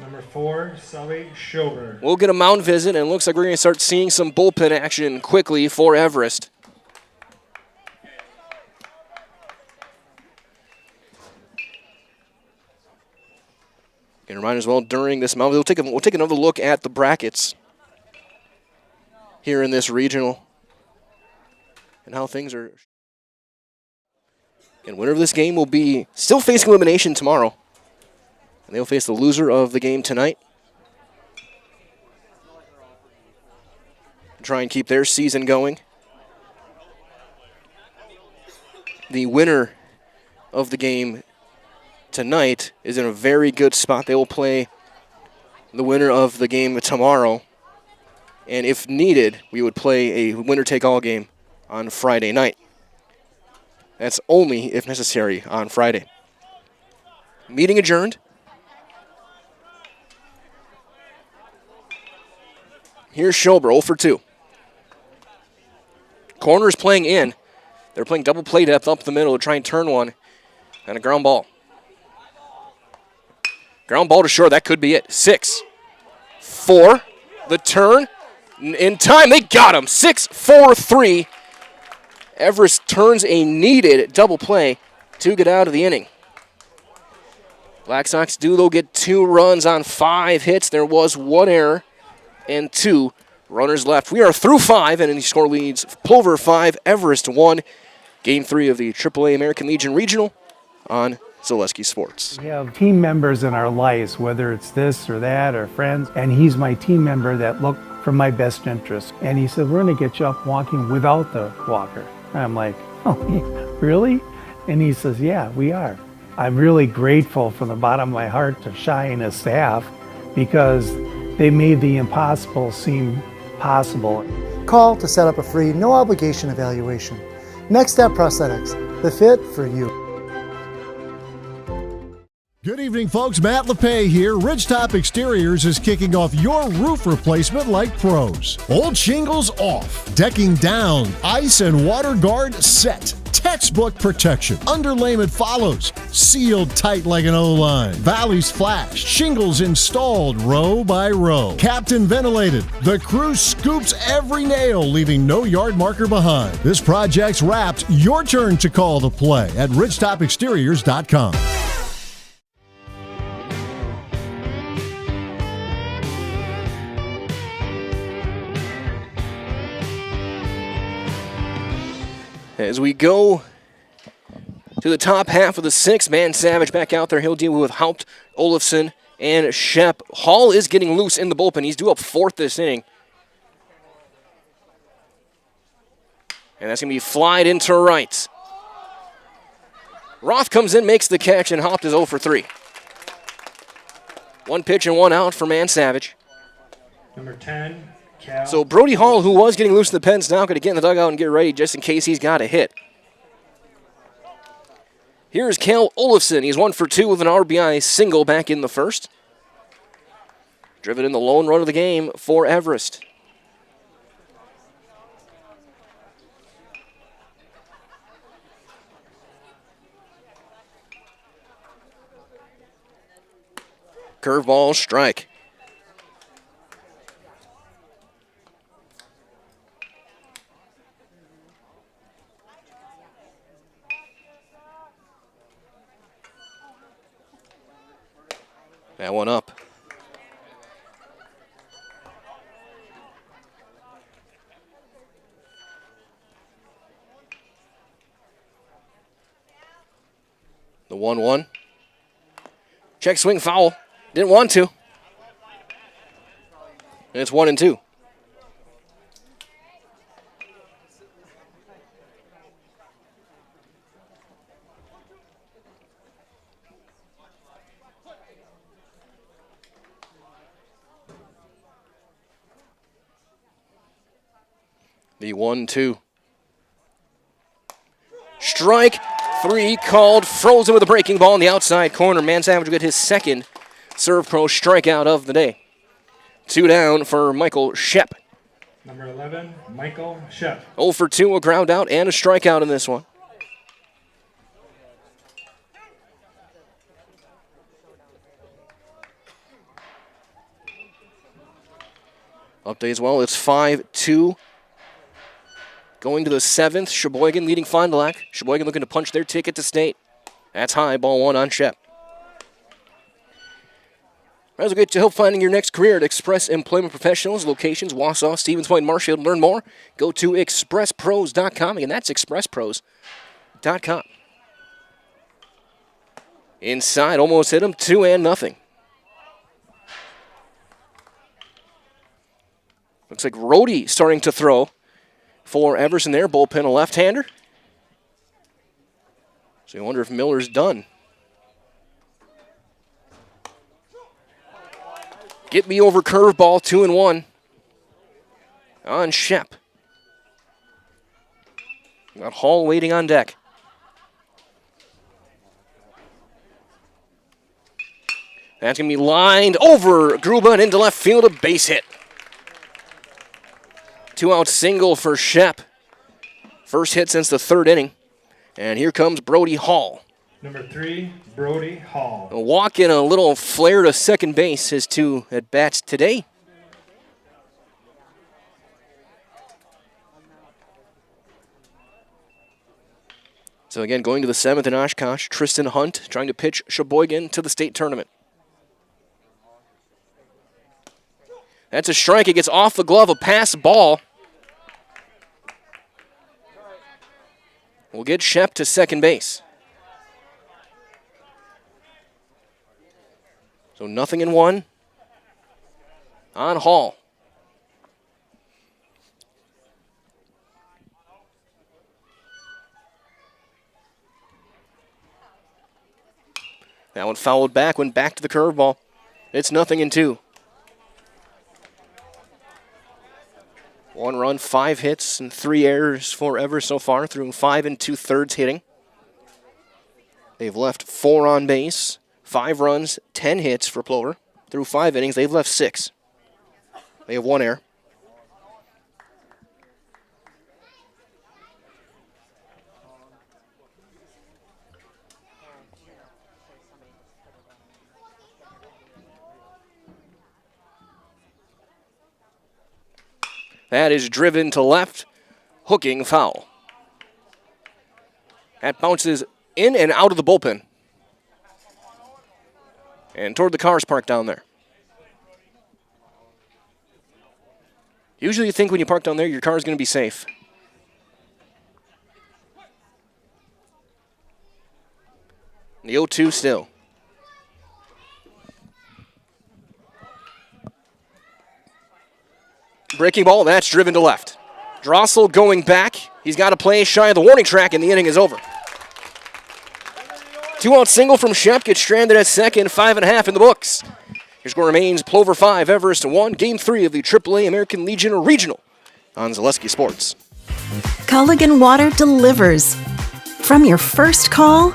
Number 4, Sully Schober. We'll get a mound visit, and it looks like we're going to start seeing some bullpen action quickly for Everest. And remind as well, during this mound, we'll take another look at the brackets here in this regional and how things are. And winner of this game will be still facing elimination tomorrow. And they'll face the loser of the game tonight. Try and keep their season going. The winner of the game tonight is in a very good spot. They will play the winner of the game tomorrow. And if needed, we would play a winner-take-all game on Friday night. That's only if necessary on Friday. Meeting adjourned. Here's Schober, 0 for 2. Corner's playing in. They're playing double play depth up the middle to try and turn one. And a ground ball. Ground ball to short. That could be it. 6, 4. The turn. In time, they got him. 6, 4, 3. Everest turns a needed double play to get out of the inning. Black Sox do, though, get 2 runs on 5 hits. There was 1 error and 2 runners left. We are through 5, and in the score leads Plover 5, Everest 1. Game 3 of the AAA American Legion Regional on Zaleski Sports. We have team members in our lives, whether it's this or that or friends, and he's my team member that looked for my best interest. And he said, we're going to get you up walking without the walker. And I'm like, oh, really? And he says, yeah, we are. I'm really grateful from the bottom of my heart to Shy and his staff because they made the impossible seem possible. Call to set up a free, no obligation evaluation. Next Step Prosthetics, the fit for you. Good evening, folks. Matt LePay here. Ridgetop Exteriors is kicking off your roof replacement like pros. Old shingles off, decking down, ice and water guard set. Textbook protection. Underlayment follows. Sealed tight like an O-line. Valleys flashed. Shingles installed row by row. Captain ventilated. The crew scoops every nail, leaving no yard marker behind. This project's wrapped. Your turn to call the play at ridgetopexteriors.com. As we go to the top half of the sixth, Man Savage back out there. He'll deal with Haupt, Olafson, and Shep. Hall is getting loose in the bullpen. He's due up fourth this inning. And that's going to be flied into right. Roth comes in, makes the catch, and Haupt is 0 for 3. One pitch and one out for Man Savage. Number 10, Cal. So Brody Hall, who was getting loose in the pens, now going to get in the dugout and get ready just in case he's got a hit. Here's Cal Olafson. He's 1 for 2 with an RBI single back in the first. Driven in the lone run of the game for Everest. Curveball, strike. That one up. The 1-1. Check swing foul. Didn't want to. And it's 1-2. The 1-2. Strike 3 called. Frozen with a breaking ball in the outside corner. Man Savage will get his second Serve Pro strikeout of the day. 2 down for Michael Shep. Number 11, Michael Shep. 0 for 2, a ground out and a strikeout in this one. Update as well, it's 5-2. Going to the 7th, Sheboygan leading Fond du Lac. Sheboygan looking to punch their ticket to state. That's high, ball 1 on Shep. As we get to help finding your next career at Express Employment Professionals, locations Wausau, Stevens Point, Marshfield. Learn more. Go to expresspros.com. Again, that's expresspros.com. Inside, almost hit him, 2-0. Looks like Rhodey starting to throw for Everest in their bullpen, a left-hander. So you wonder if Miller's done. Get me over curveball, 2-1 on Shep. Got Hall waiting on deck. That's going to be lined over Gruba and into left field, a base hit. 2-out single for Shep. First hit since the third inning. And here comes Brody Hall. Number 3, Brody Hall. A walk in, a little flare to second base, his 2 at-bats today. So again, going to the 7th in Oshkosh, Tristan Hunt trying to pitch Sheboygan to the state tournament. That's a strike. It gets off the glove, a pass ball. We'll get Shep to second base. So 0-1 on Hall. That one fouled back, went back to the curveball. It's 0-2. 1 run, 5 hits, and 3 errors for Everest so far, through 5 2/3 hitting. They've left 4 on base, 5 runs, 10 hits for Plover. Through 5 innings, they've left 6. They have 1 error. That is driven to left, hooking foul. That bounces in and out of the bullpen. And toward the cars parked down there. Usually you think when you park down there, your car is going to be safe. The 0-2 still. Breaking ball, that's driven to left. Drossel going back. He's got a play shy of the warning track, and the inning is over. 2-out single from Shep, gets stranded at second, 5.5 in the books. Your score remains Plover 5, Everest 1, Game 3 of the AAA American Legion Regional on Zaleski Sports. Culligan Water delivers. From your first call,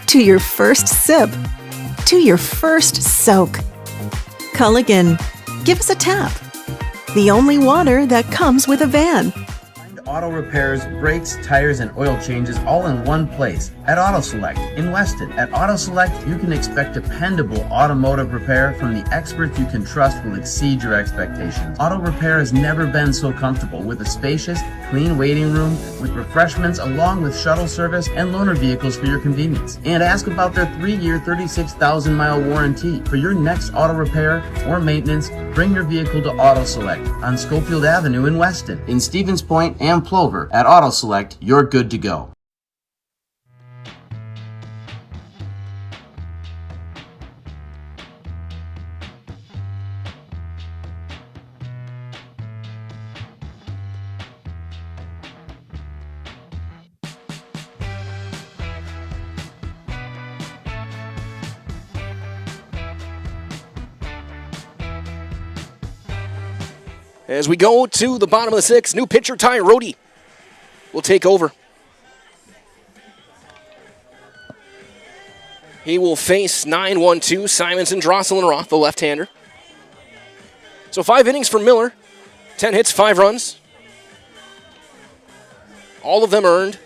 to your first sip, to your first soak. Culligan, give us a tap. The only water that comes with a van. Auto repairs, brakes, tires, and oil changes all in one place at Auto Select in Weston. At Auto Select, you can expect dependable automotive repair from the experts you can trust will exceed your expectations. Auto repair has never been so comfortable with a spacious, clean waiting room with refreshments along with shuttle service and loaner vehicles for your convenience. And ask about their 3-year, 36,000-mile warranty. For your next auto repair or maintenance, bring your vehicle to Auto Select on Schofield Avenue in Weston. In Stevens Point and Plover, at Auto Select, you're good to go. As we go to the bottom of the 6th, new pitcher Ty Rohde will take over. He will face 9-1-2 Simonson, Drossel, and Roth, the left-hander. So 5 innings for Miller, 10 hits, 5 runs. All of them earned.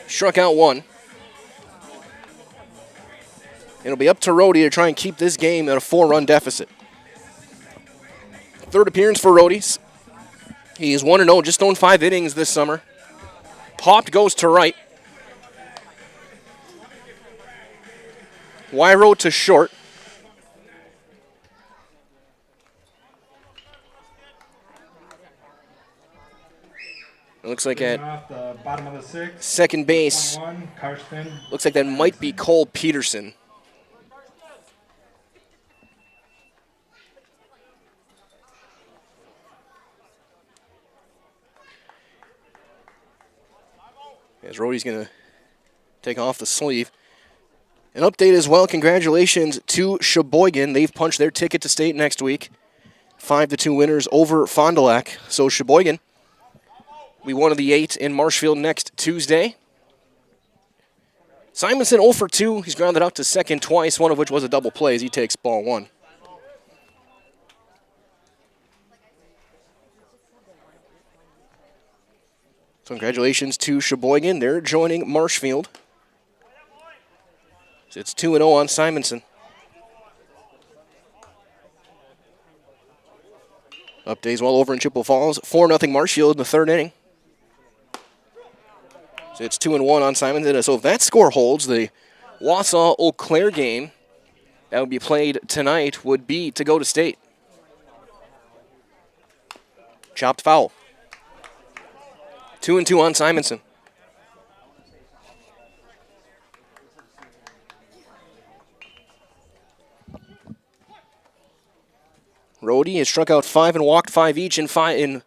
Struck out 1. It'll be up to Rohde to try and keep this game at a 4-run deficit. 3rd appearance for Rohde. He is 1-0, just thrown 5 innings this summer. Popped goes to right. Wyro to short. It looks like at off the bottom of the 6th, second base, Karsten. looks like that might be Cole Peterson. As Rohde's going to take off the sleeve. An update as well. Congratulations to Sheboygan. They've punched their ticket to state next week. 5-2 winners over Fond du Lac. So Sheboygan, we won of the 8 in Marshfield next Tuesday. Simonson 0 for 2. He's grounded out to second twice, one of which was a double play as he takes ball 1. So congratulations to Sheboygan. They're joining Marshfield. So it's 2-0 on Simonson. Updates well over in Chippewa Falls. 4-0 Marshfield in the 3rd inning. So it's 2-1 on Simonson. So if that score holds, the Wausau-Eau Claire game that would be played tonight would be to go to state. Chopped foul. 2-2 on Simonson. Rohde has struck out 5 and walked 5 each in 5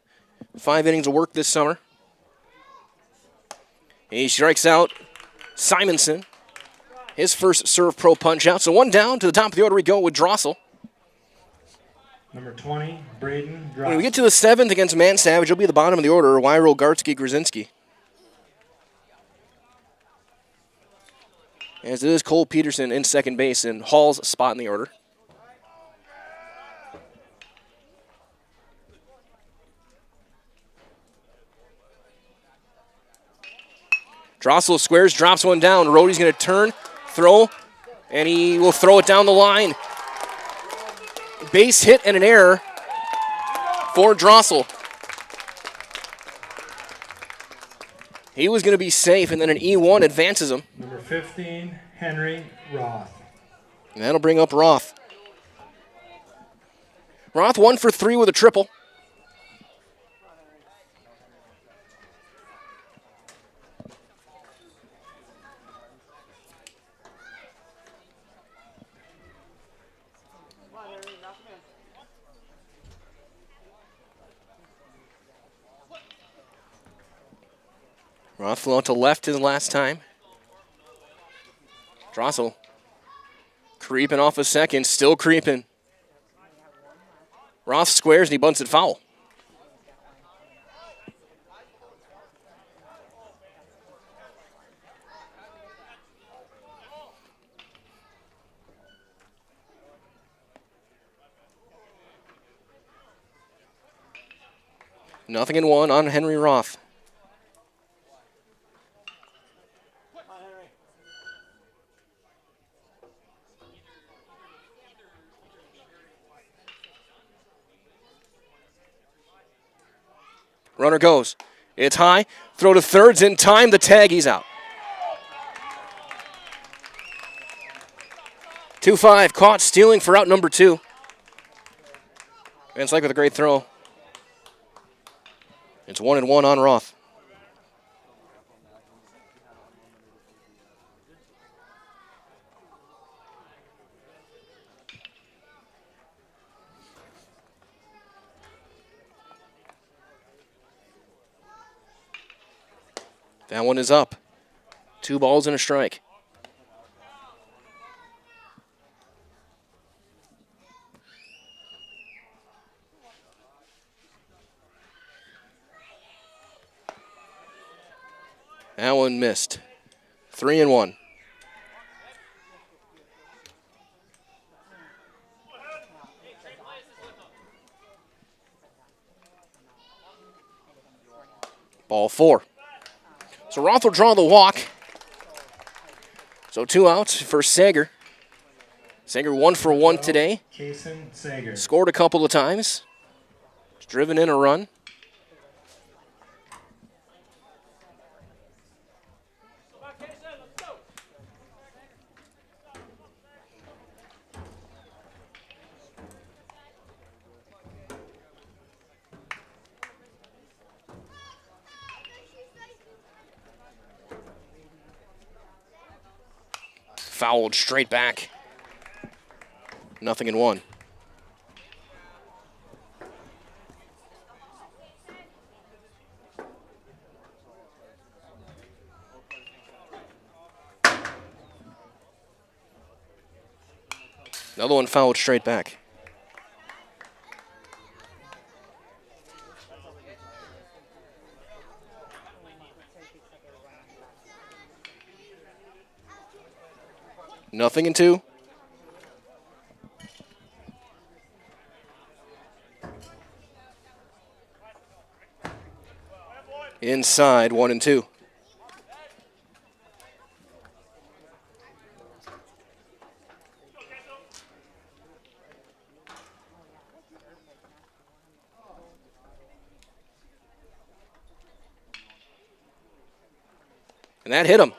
innings of work this summer. He strikes out Simonson. his first serve pro punch out. So one down. To the top of the order we go with Drossel. Number 20, Braden Drossel. When we get to the 7th against Man Savage, he'll be at the bottom of the order, Wyro, Gartsky, Grzinski. As it is Cole Peterson in second base in Hall's spot in the order. Drossel squares, drops one down. Rody's going to turn, throw, and he will throw it down the line. Base hit and an error for Drossel. He was going to be safe, and then an E1 advances him. Number 15, Henry Roth. And that'll bring up Roth. Roth 1 for 3 with a triple. Roth flew out to left his last time. Drossel creeping off a second, still creeping. Roth squares and he bunts it foul. Nothing in one on Henry Roth. Runner goes. It's high. Throw to thirds in time. The tag, he's out. 2-5. Caught stealing for out number 2. Van Slyke with a great throw. It's 1-1 on Roth. That one is up. 2 balls and a strike. That one missed. 3-1. Ball 4. So Roth will draw the walk. So 2 outs for Sager. Sager 1 for 1 today. Kason Sager. Scored a couple of times. Driven in a run. Fouled straight back. 0-1. Another one fouled straight back. Nothing in 2. Inside 1-2. And that hit him.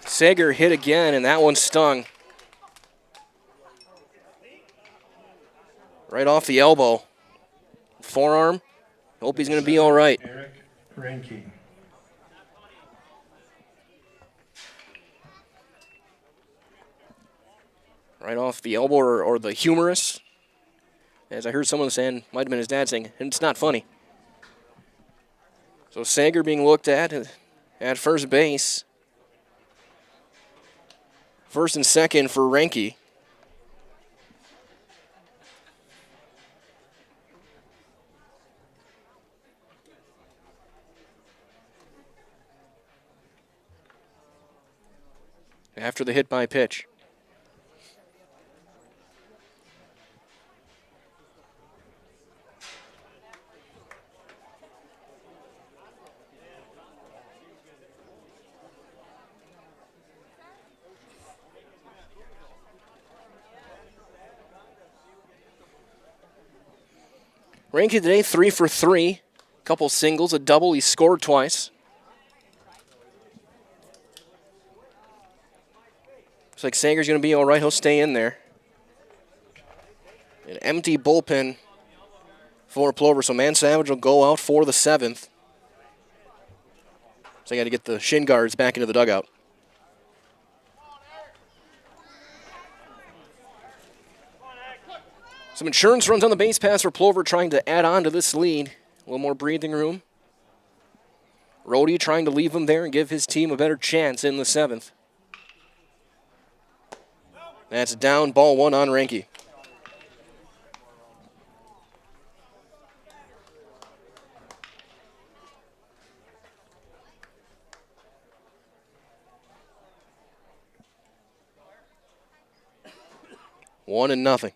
Sager hit again, and that one stung. Right off the elbow. Forearm. Hope he's going to be all right. Eric Renke. Right off the elbow or the humerus. As I heard someone saying, might have been his dad saying, and it's not funny. So Sager being looked at first base. First and second for Renke. After the hit by pitch. Renke today 3 for 3. Couple singles, a double. He scored twice. Looks like Sager's going to be all right. He'll stay in there. An empty bullpen for Plover, so Man Savage will go out for the 7th. So they got to get the shin guards back into the dugout. Some insurance runs on the base pass for Plover, trying to add on to this lead. A little more breathing room. Rhodey trying to leave him there and give his team a better chance in the 7th. That's down, ball 1 on Renke. One and nothing.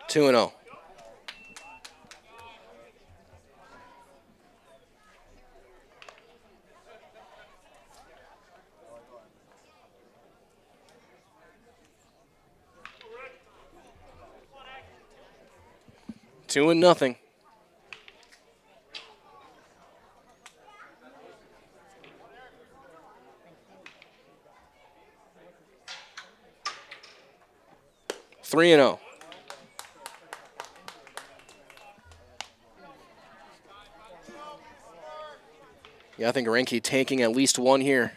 2-0. Two and nothing. Three and 0. Yeah, I think Renke taking at least one here.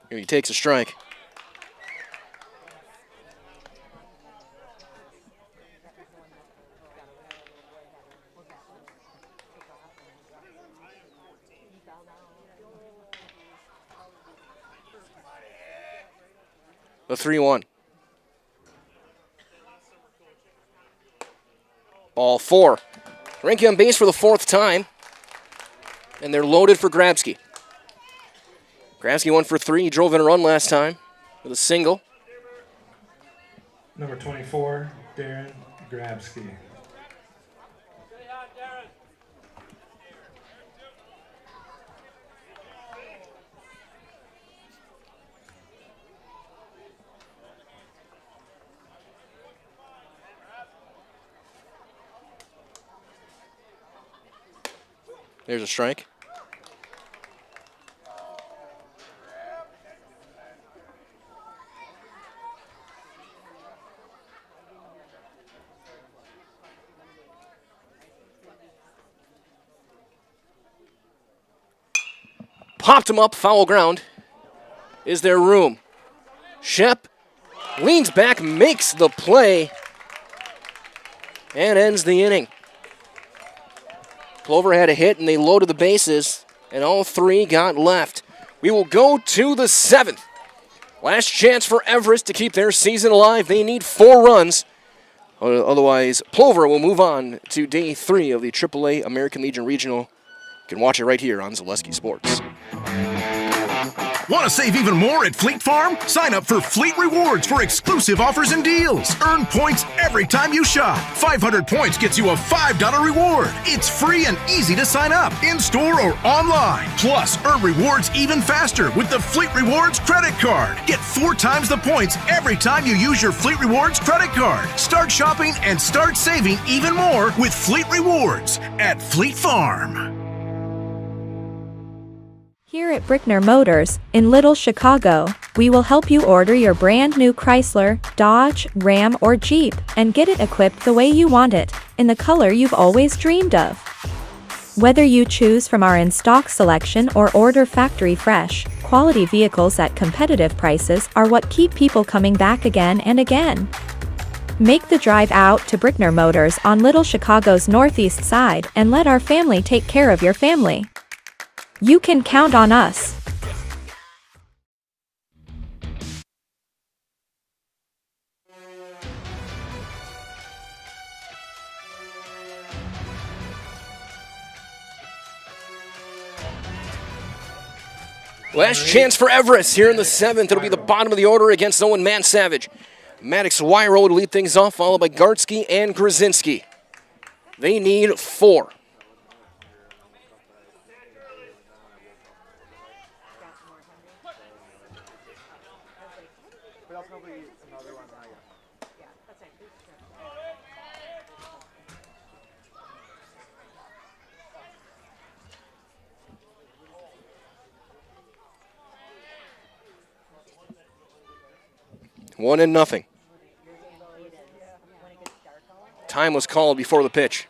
Here he takes a strike. The 3-1. Ball 4. Renke on base for the 4th time. And they're loaded for Grabsky. Grabsky 1 for 3. He drove in a run last time with a single. Number 24, Darren Grabsky. There's a strike. Popped him up, foul ground. Is there room? Shep leans back, makes the play, and ends the inning. Plover had a hit, and they loaded the bases, and all 3 got left. We will go to the 7th. Last chance for Everest to keep their season alive. They need 4 runs. Otherwise, Plover will move on to day 3 of the AAA American Legion Regional. You can watch it right here on Zaleski Sports. Want to save even more at Fleet Farm? Sign up for Fleet Rewards for exclusive offers and deals. Earn points every time you shop. 500 points gets you a $5 reward. It's free and easy to sign up, in-store or online. Plus, earn rewards even faster with the Fleet Rewards credit card. Get 4 times the points every time you use your Fleet Rewards credit card. Start shopping and start saving even more with Fleet Rewards at Fleet Farm. Here at Brickner Motors, in Little Chicago, we will help you order your brand new Chrysler, Dodge, Ram, or Jeep, and get it equipped the way you want it, in the color you've always dreamed of. Whether you choose from our in-stock selection or order factory fresh, quality vehicles at competitive prices are what keep people coming back again and again. Make the drive out to Brickner Motors on Little Chicago's northeast side and let our family take care of your family. You can count on us. Last chance for Everest here in the 7th. It'll be the bottom of the order against Owen Mansavage. Maddox Wyro to lead things off, followed by Gartsky and Grzinski. They need 4. One and nothing. Time was called before the pitch.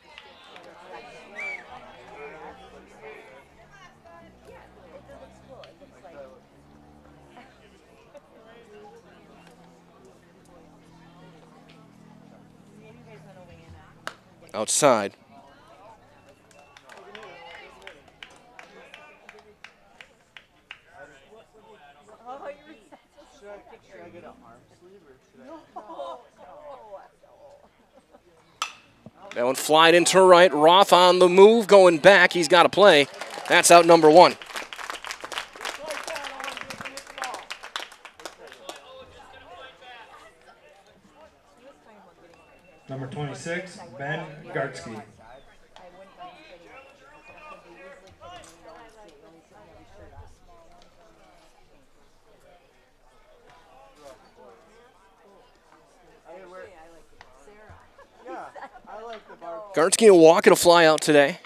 Outside. That one flied into right. Roth on the move, going back. He's got to play. That's out number 1. Number 26, Ben Gartsky. Gartsky will walk. It'll fly out today.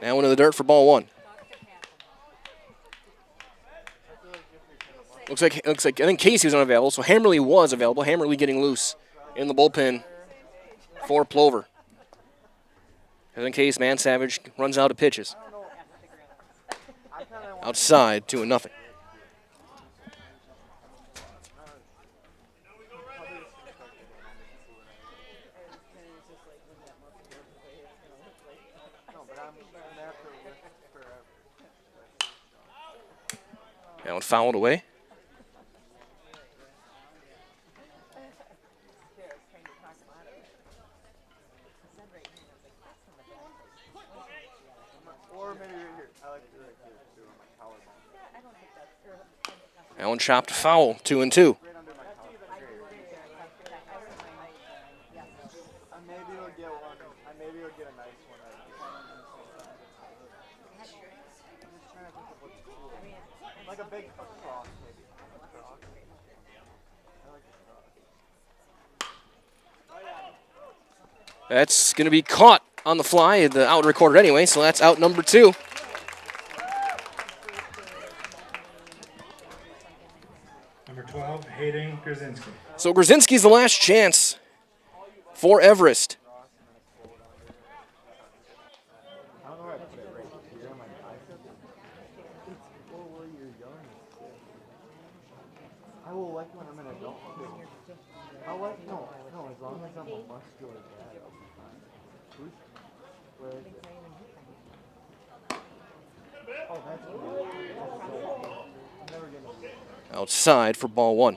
Now into the dirt for ball 1. Looks like I think Casey was unavailable, so Hammerly was available. Hammerly getting loose in the bullpen for Plover. And in case Mansavage runs out of pitches. Outside, 2-0. That one fouled away. That one chopped foul, 2-2. That's going to be caught on the fly, the out recorded anyway, so that's out number 2. Number 12, Hayden Grzinski. So Grzinski's the last chance for Everest. I will like when I'm an adult. I like no, as long as I'm a muscular dad, I'll be fine. Where is it? Oh, that's good. I'm never gonna. Outside for ball 1.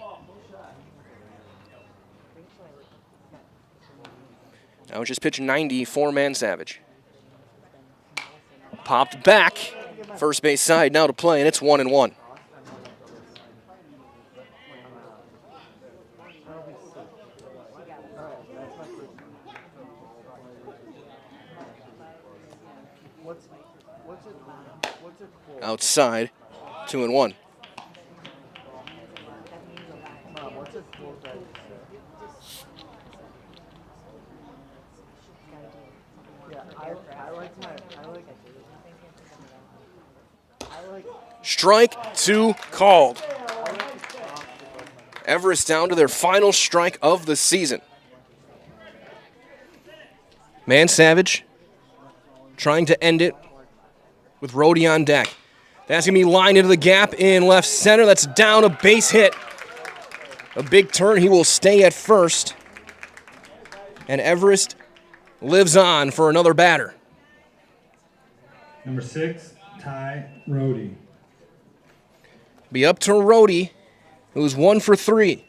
Now it's just pitch 90 for Mansavage. Popped back, first base side now to play, and it's 1-1. Outside, 2-1. Strike 2 called. Everest down to their final strike of the season. Mansavage trying to end it with Rhodey on deck. That's going to be lined into the gap in left center. That's down, a base hit. A big turn. He will stay at first. And Everest lives on for another batter. Number 6, Ty Rhodey. Be up to Rhodey, who's 1 for 3.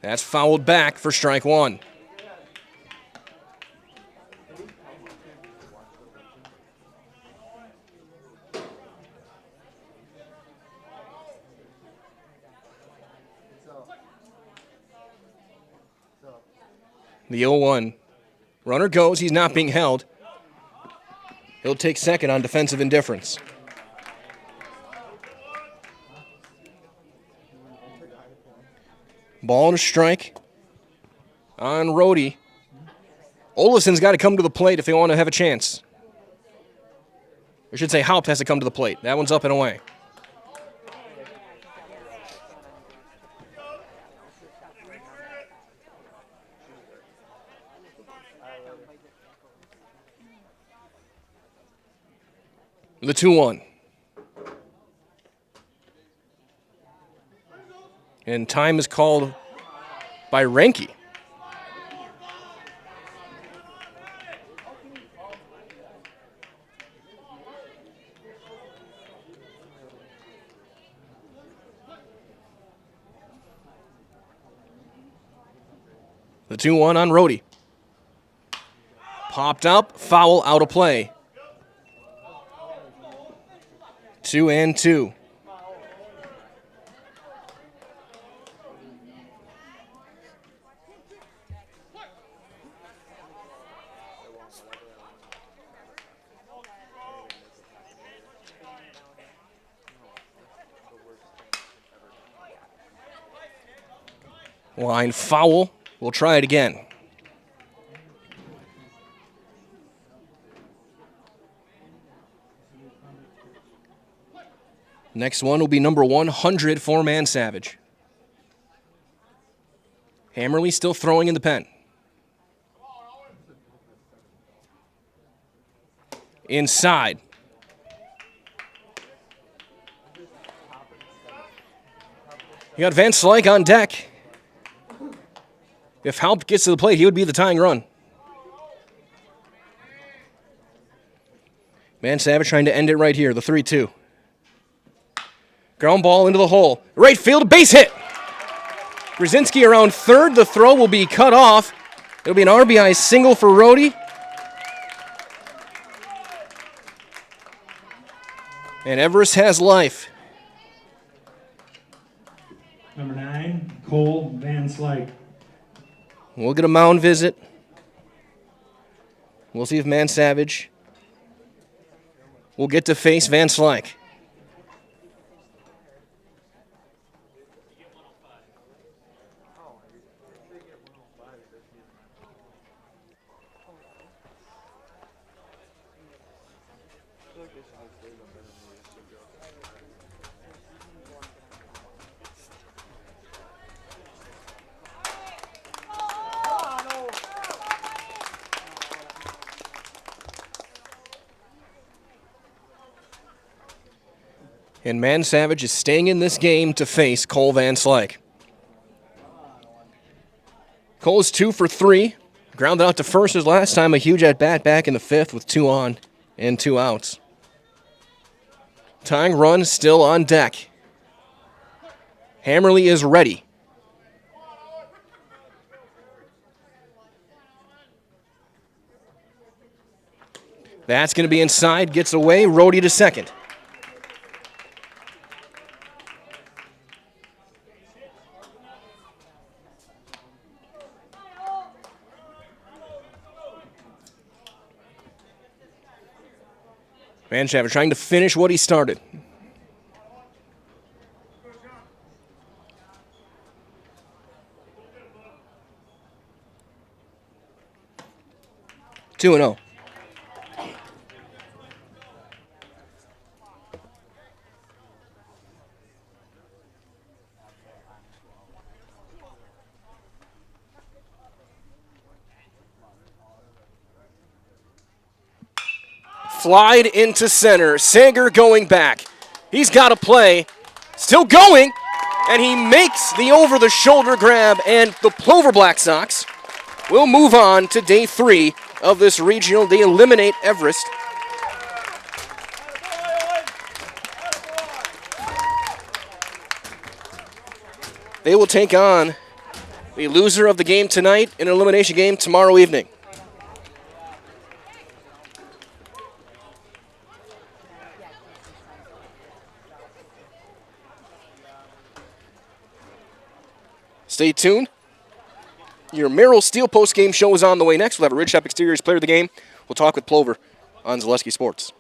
That's fouled back for strike 1. The 0-1. Runner goes. He's not being held. He'll take second on defensive indifference. Ball and a strike on Rhodey. Olafson's got to come to the plate if they want to have a chance. I should say Haupt has to come to the plate. That one's up and away. The 2-1. And time is called by Ranke. The 2-1 on Rhodey. Popped up, foul, out of play. 2-2. Line foul. We'll try it again. Next one will be number 100 for Man Savage. Hammerly still throwing in the pen. Inside. You got Van Slyke on deck. If Haupt gets to the plate, he would be the tying run. Man Savage trying to end it right here, the 3-2. Ground ball into the hole. Right field, base hit. Brzezinski around third. The throw will be cut off. It'll be an RBI single for Rhodey. And Everest has life. Number 9, Cole Van Slyke. We'll get a mound visit. We'll see if Man Savage will get to face Van Slyke. And Man Savage is staying in this game to face Cole Van Slyke. Cole is 2 for 3. Grounded out to first his last time. A huge at-bat back in the 5th with 2 on and 2 outs. Tying run still on deck. Hammerly is ready. That's going to be inside. Gets away. Rhodey to second. Van Schaver trying to finish what he started. Two and 0. flied into center. Sager going back. He's got a play. Still going. And he makes the over-the-shoulder grab. And the Plover Black Sox will move on to day 3 of this regional. They eliminate Everest. They will take on the loser of the game tonight in an elimination game tomorrow evening. Stay tuned. Your Merrill Steel post-game show is on the way next. We'll have a Ridgetop Exteriors player of the game. We'll talk with Plover on Zaleski Sports.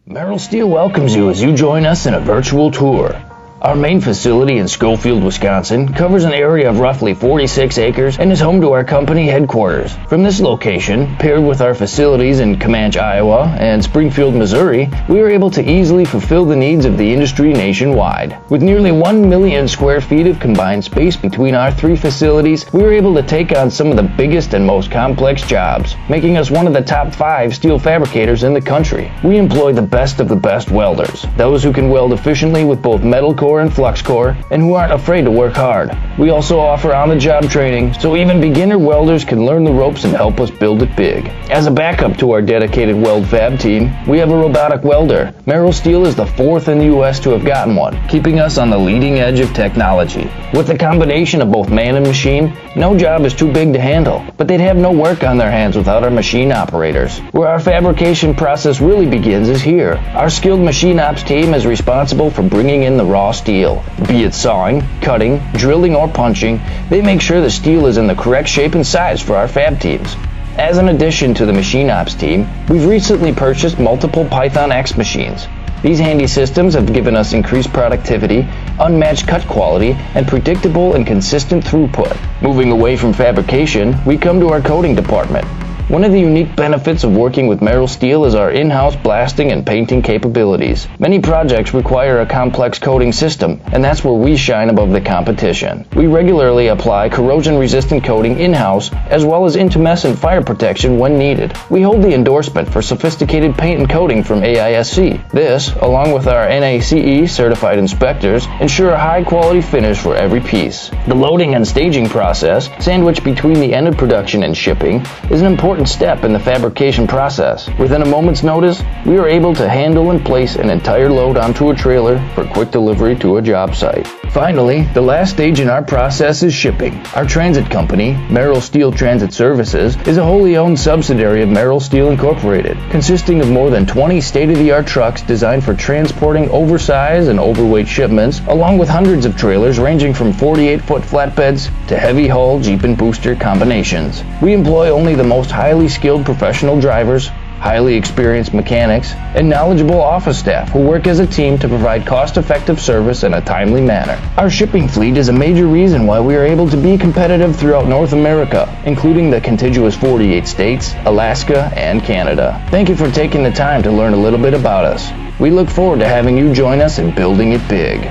Merrill Steel welcomes you as you join us in a virtual tour. Our main facility in Schofield, Wisconsin covers an area of roughly 46 acres and is home to our company headquarters. From this location, paired with our facilities in Comanche, Iowa and Springfield, Missouri, we are able to easily fulfill the needs of the industry nationwide. With nearly 1 million square feet of combined space between our 3 facilities, we are able to take on some of the biggest and most complex jobs, making us one of the top 5 steel fabricators in the country. We employ the best of the best welders, those who can weld efficiently with both metal core and flux core, and who aren't afraid to work hard. We also offer on-the-job training, so even beginner welders can learn the ropes and help us build it big. As a backup to our dedicated weld fab team, we have a robotic welder. Merrill Steel is the 4th in the U.S. to have gotten one, keeping us on the leading edge of technology. With the combination of both man and machine, no job is too big to handle, but they'd have no work on their hands without our machine operators. Where our fabrication process really begins is here. Our skilled machine ops team is responsible for bringing in the raw steel. Be it sawing, cutting, drilling, or punching, they make sure the steel is in the correct shape and size for our fab teams. As an addition to the machine ops team, we've recently purchased multiple Python X machines. These handy systems have given us increased productivity, unmatched cut quality, and predictable and consistent throughput. Moving away from fabrication, we come to our coating department. One of the unique benefits of working with Merrill Steel is our in-house blasting and painting capabilities. Many projects require a complex coating system, and that's where we shine above the competition. We regularly apply corrosion-resistant coating in-house, as well as intumescent fire protection when needed. We hold the endorsement for sophisticated paint and coating from AISC. This, along with our NACE certified inspectors, ensure a high-quality finish for every piece. The loading and staging process, sandwiched between the end of production and shipping, is an important step in the fabrication process. Within a moment's notice, we are able to handle and place an entire load onto a trailer for quick delivery to a job site. Finally, the last stage in our process is shipping. Our transit company, Merrill Steel Transit Services, is a wholly owned subsidiary of Merrill Steel Incorporated, consisting of more than 20 state-of-the-art trucks designed for transporting oversized and overweight shipments, along with hundreds of trailers ranging from 48-foot flatbeds to heavy-haul Jeep and booster combinations. We employ only the most highly skilled professional drivers, highly experienced mechanics, and knowledgeable office staff who work as a team to provide cost-effective service in a timely manner. Our shipping fleet is a major reason why we are able to be competitive throughout North America, including the contiguous 48 states, Alaska, and Canada. Thank you for taking the time to learn a little bit about us. We look forward to having you join us in building it big.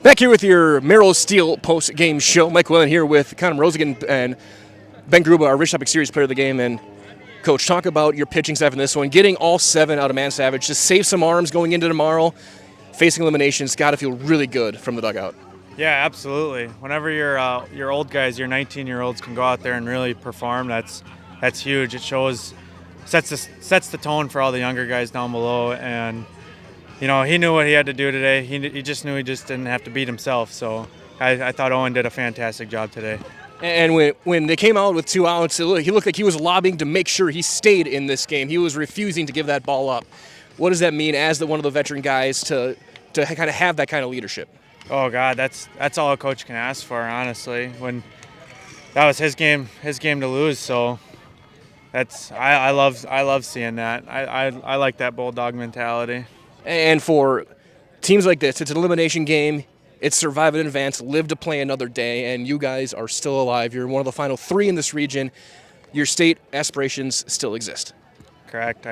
Back here with your Merrill Steel post-game show. Mike Whelan here with Connor Rosigan and Ben Gruba, our Ridgetop Exteriors player of the game. And, Coach, talk about your pitching staff in this one. Getting all 7 out of Man Savage to save some arms going into tomorrow. Facing elimination's got to feel really good from the dugout. Yeah, absolutely. Whenever your old guys, your 19-year-olds can go out there and really perform, that's huge. It sets the tone for all the younger guys down below. And you know, he knew what he had to do today. He just knew he just didn't have to beat himself. So I thought Owen did a fantastic job today. And when they came out with 2 outs, he looked like he was lobbying to make sure he stayed in this game. He was refusing to give that ball up. What does that mean as one of the veteran guys to kind of have that kind of leadership? Oh God, that's all a coach can ask for, honestly. When that was his game to lose. So I love seeing that. I like that bulldog mentality. And for teams like this, it's an elimination game. It's survive in advance, live to play another day, and you guys are still alive. You're one of the final 3 in this region. Your state aspirations still exist. Correct.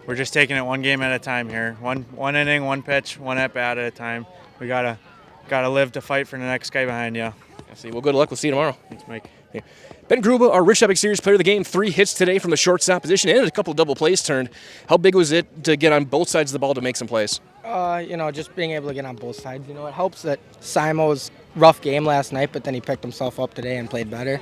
We're just taking it one game at a time here. One inning, one pitch, one at bat at a time. We gotta got to live to fight for the next guy behind you. I see. Well, good luck. We'll see you tomorrow. Thanks, Mike. Yeah. Ben Gruba, our Rich Epic Series player of the game, 3 hits today from the shortstop position and a couple double plays turned. How big was it to get on both sides of the ball to make some plays? Just being able to get on both sides. It helps that Simo's rough game last night, but then he picked himself up today and played better.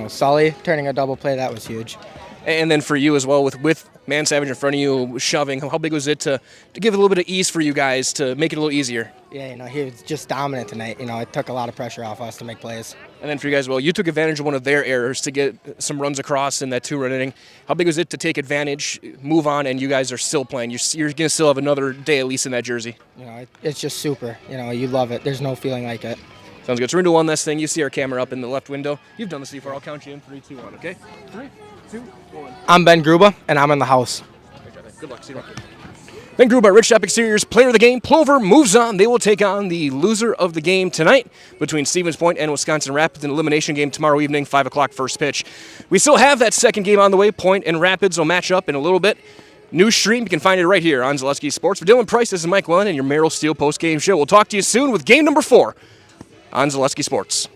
Sully turning a double play, that was huge. And then for you as well, with Man Savage in front of you shoving, how big was it to give a little bit of ease for you guys to make it a little easier? Yeah, he was just dominant tonight. It took a lot of pressure off us to make plays. And then for you guys, well, you took advantage of one of their errors to get some runs across in that 2-run inning. How big was it to take advantage, move on, and you guys are still playing? You're going to still have another day at least in that jersey. It's just super. You love it. There's no feeling like it. Sounds good. So we're going to do one last thing. You see our camera up in the left window. You've done this before. I'll count you in. 3, 2, 1, okay? 3, 2, 1. I'm Ben Gruba, and I'm in the house. Good luck. See you tomorrow. Ben Gruba, Rich Top Exteriors player of the game. Plover moves on. They will take on the loser of the game tonight between Stevens Point and Wisconsin Rapids. An elimination game tomorrow evening, 5 o'clock first pitch. We still have that second game on the way. Point and Rapids will match up in a little bit. New stream, you can find it right here on Zaleski Sports. For Dylan Price, this is Mike Wellen and your Merrill Steel post-game show. We'll talk to you soon with game number 4 on Zaleski Sports.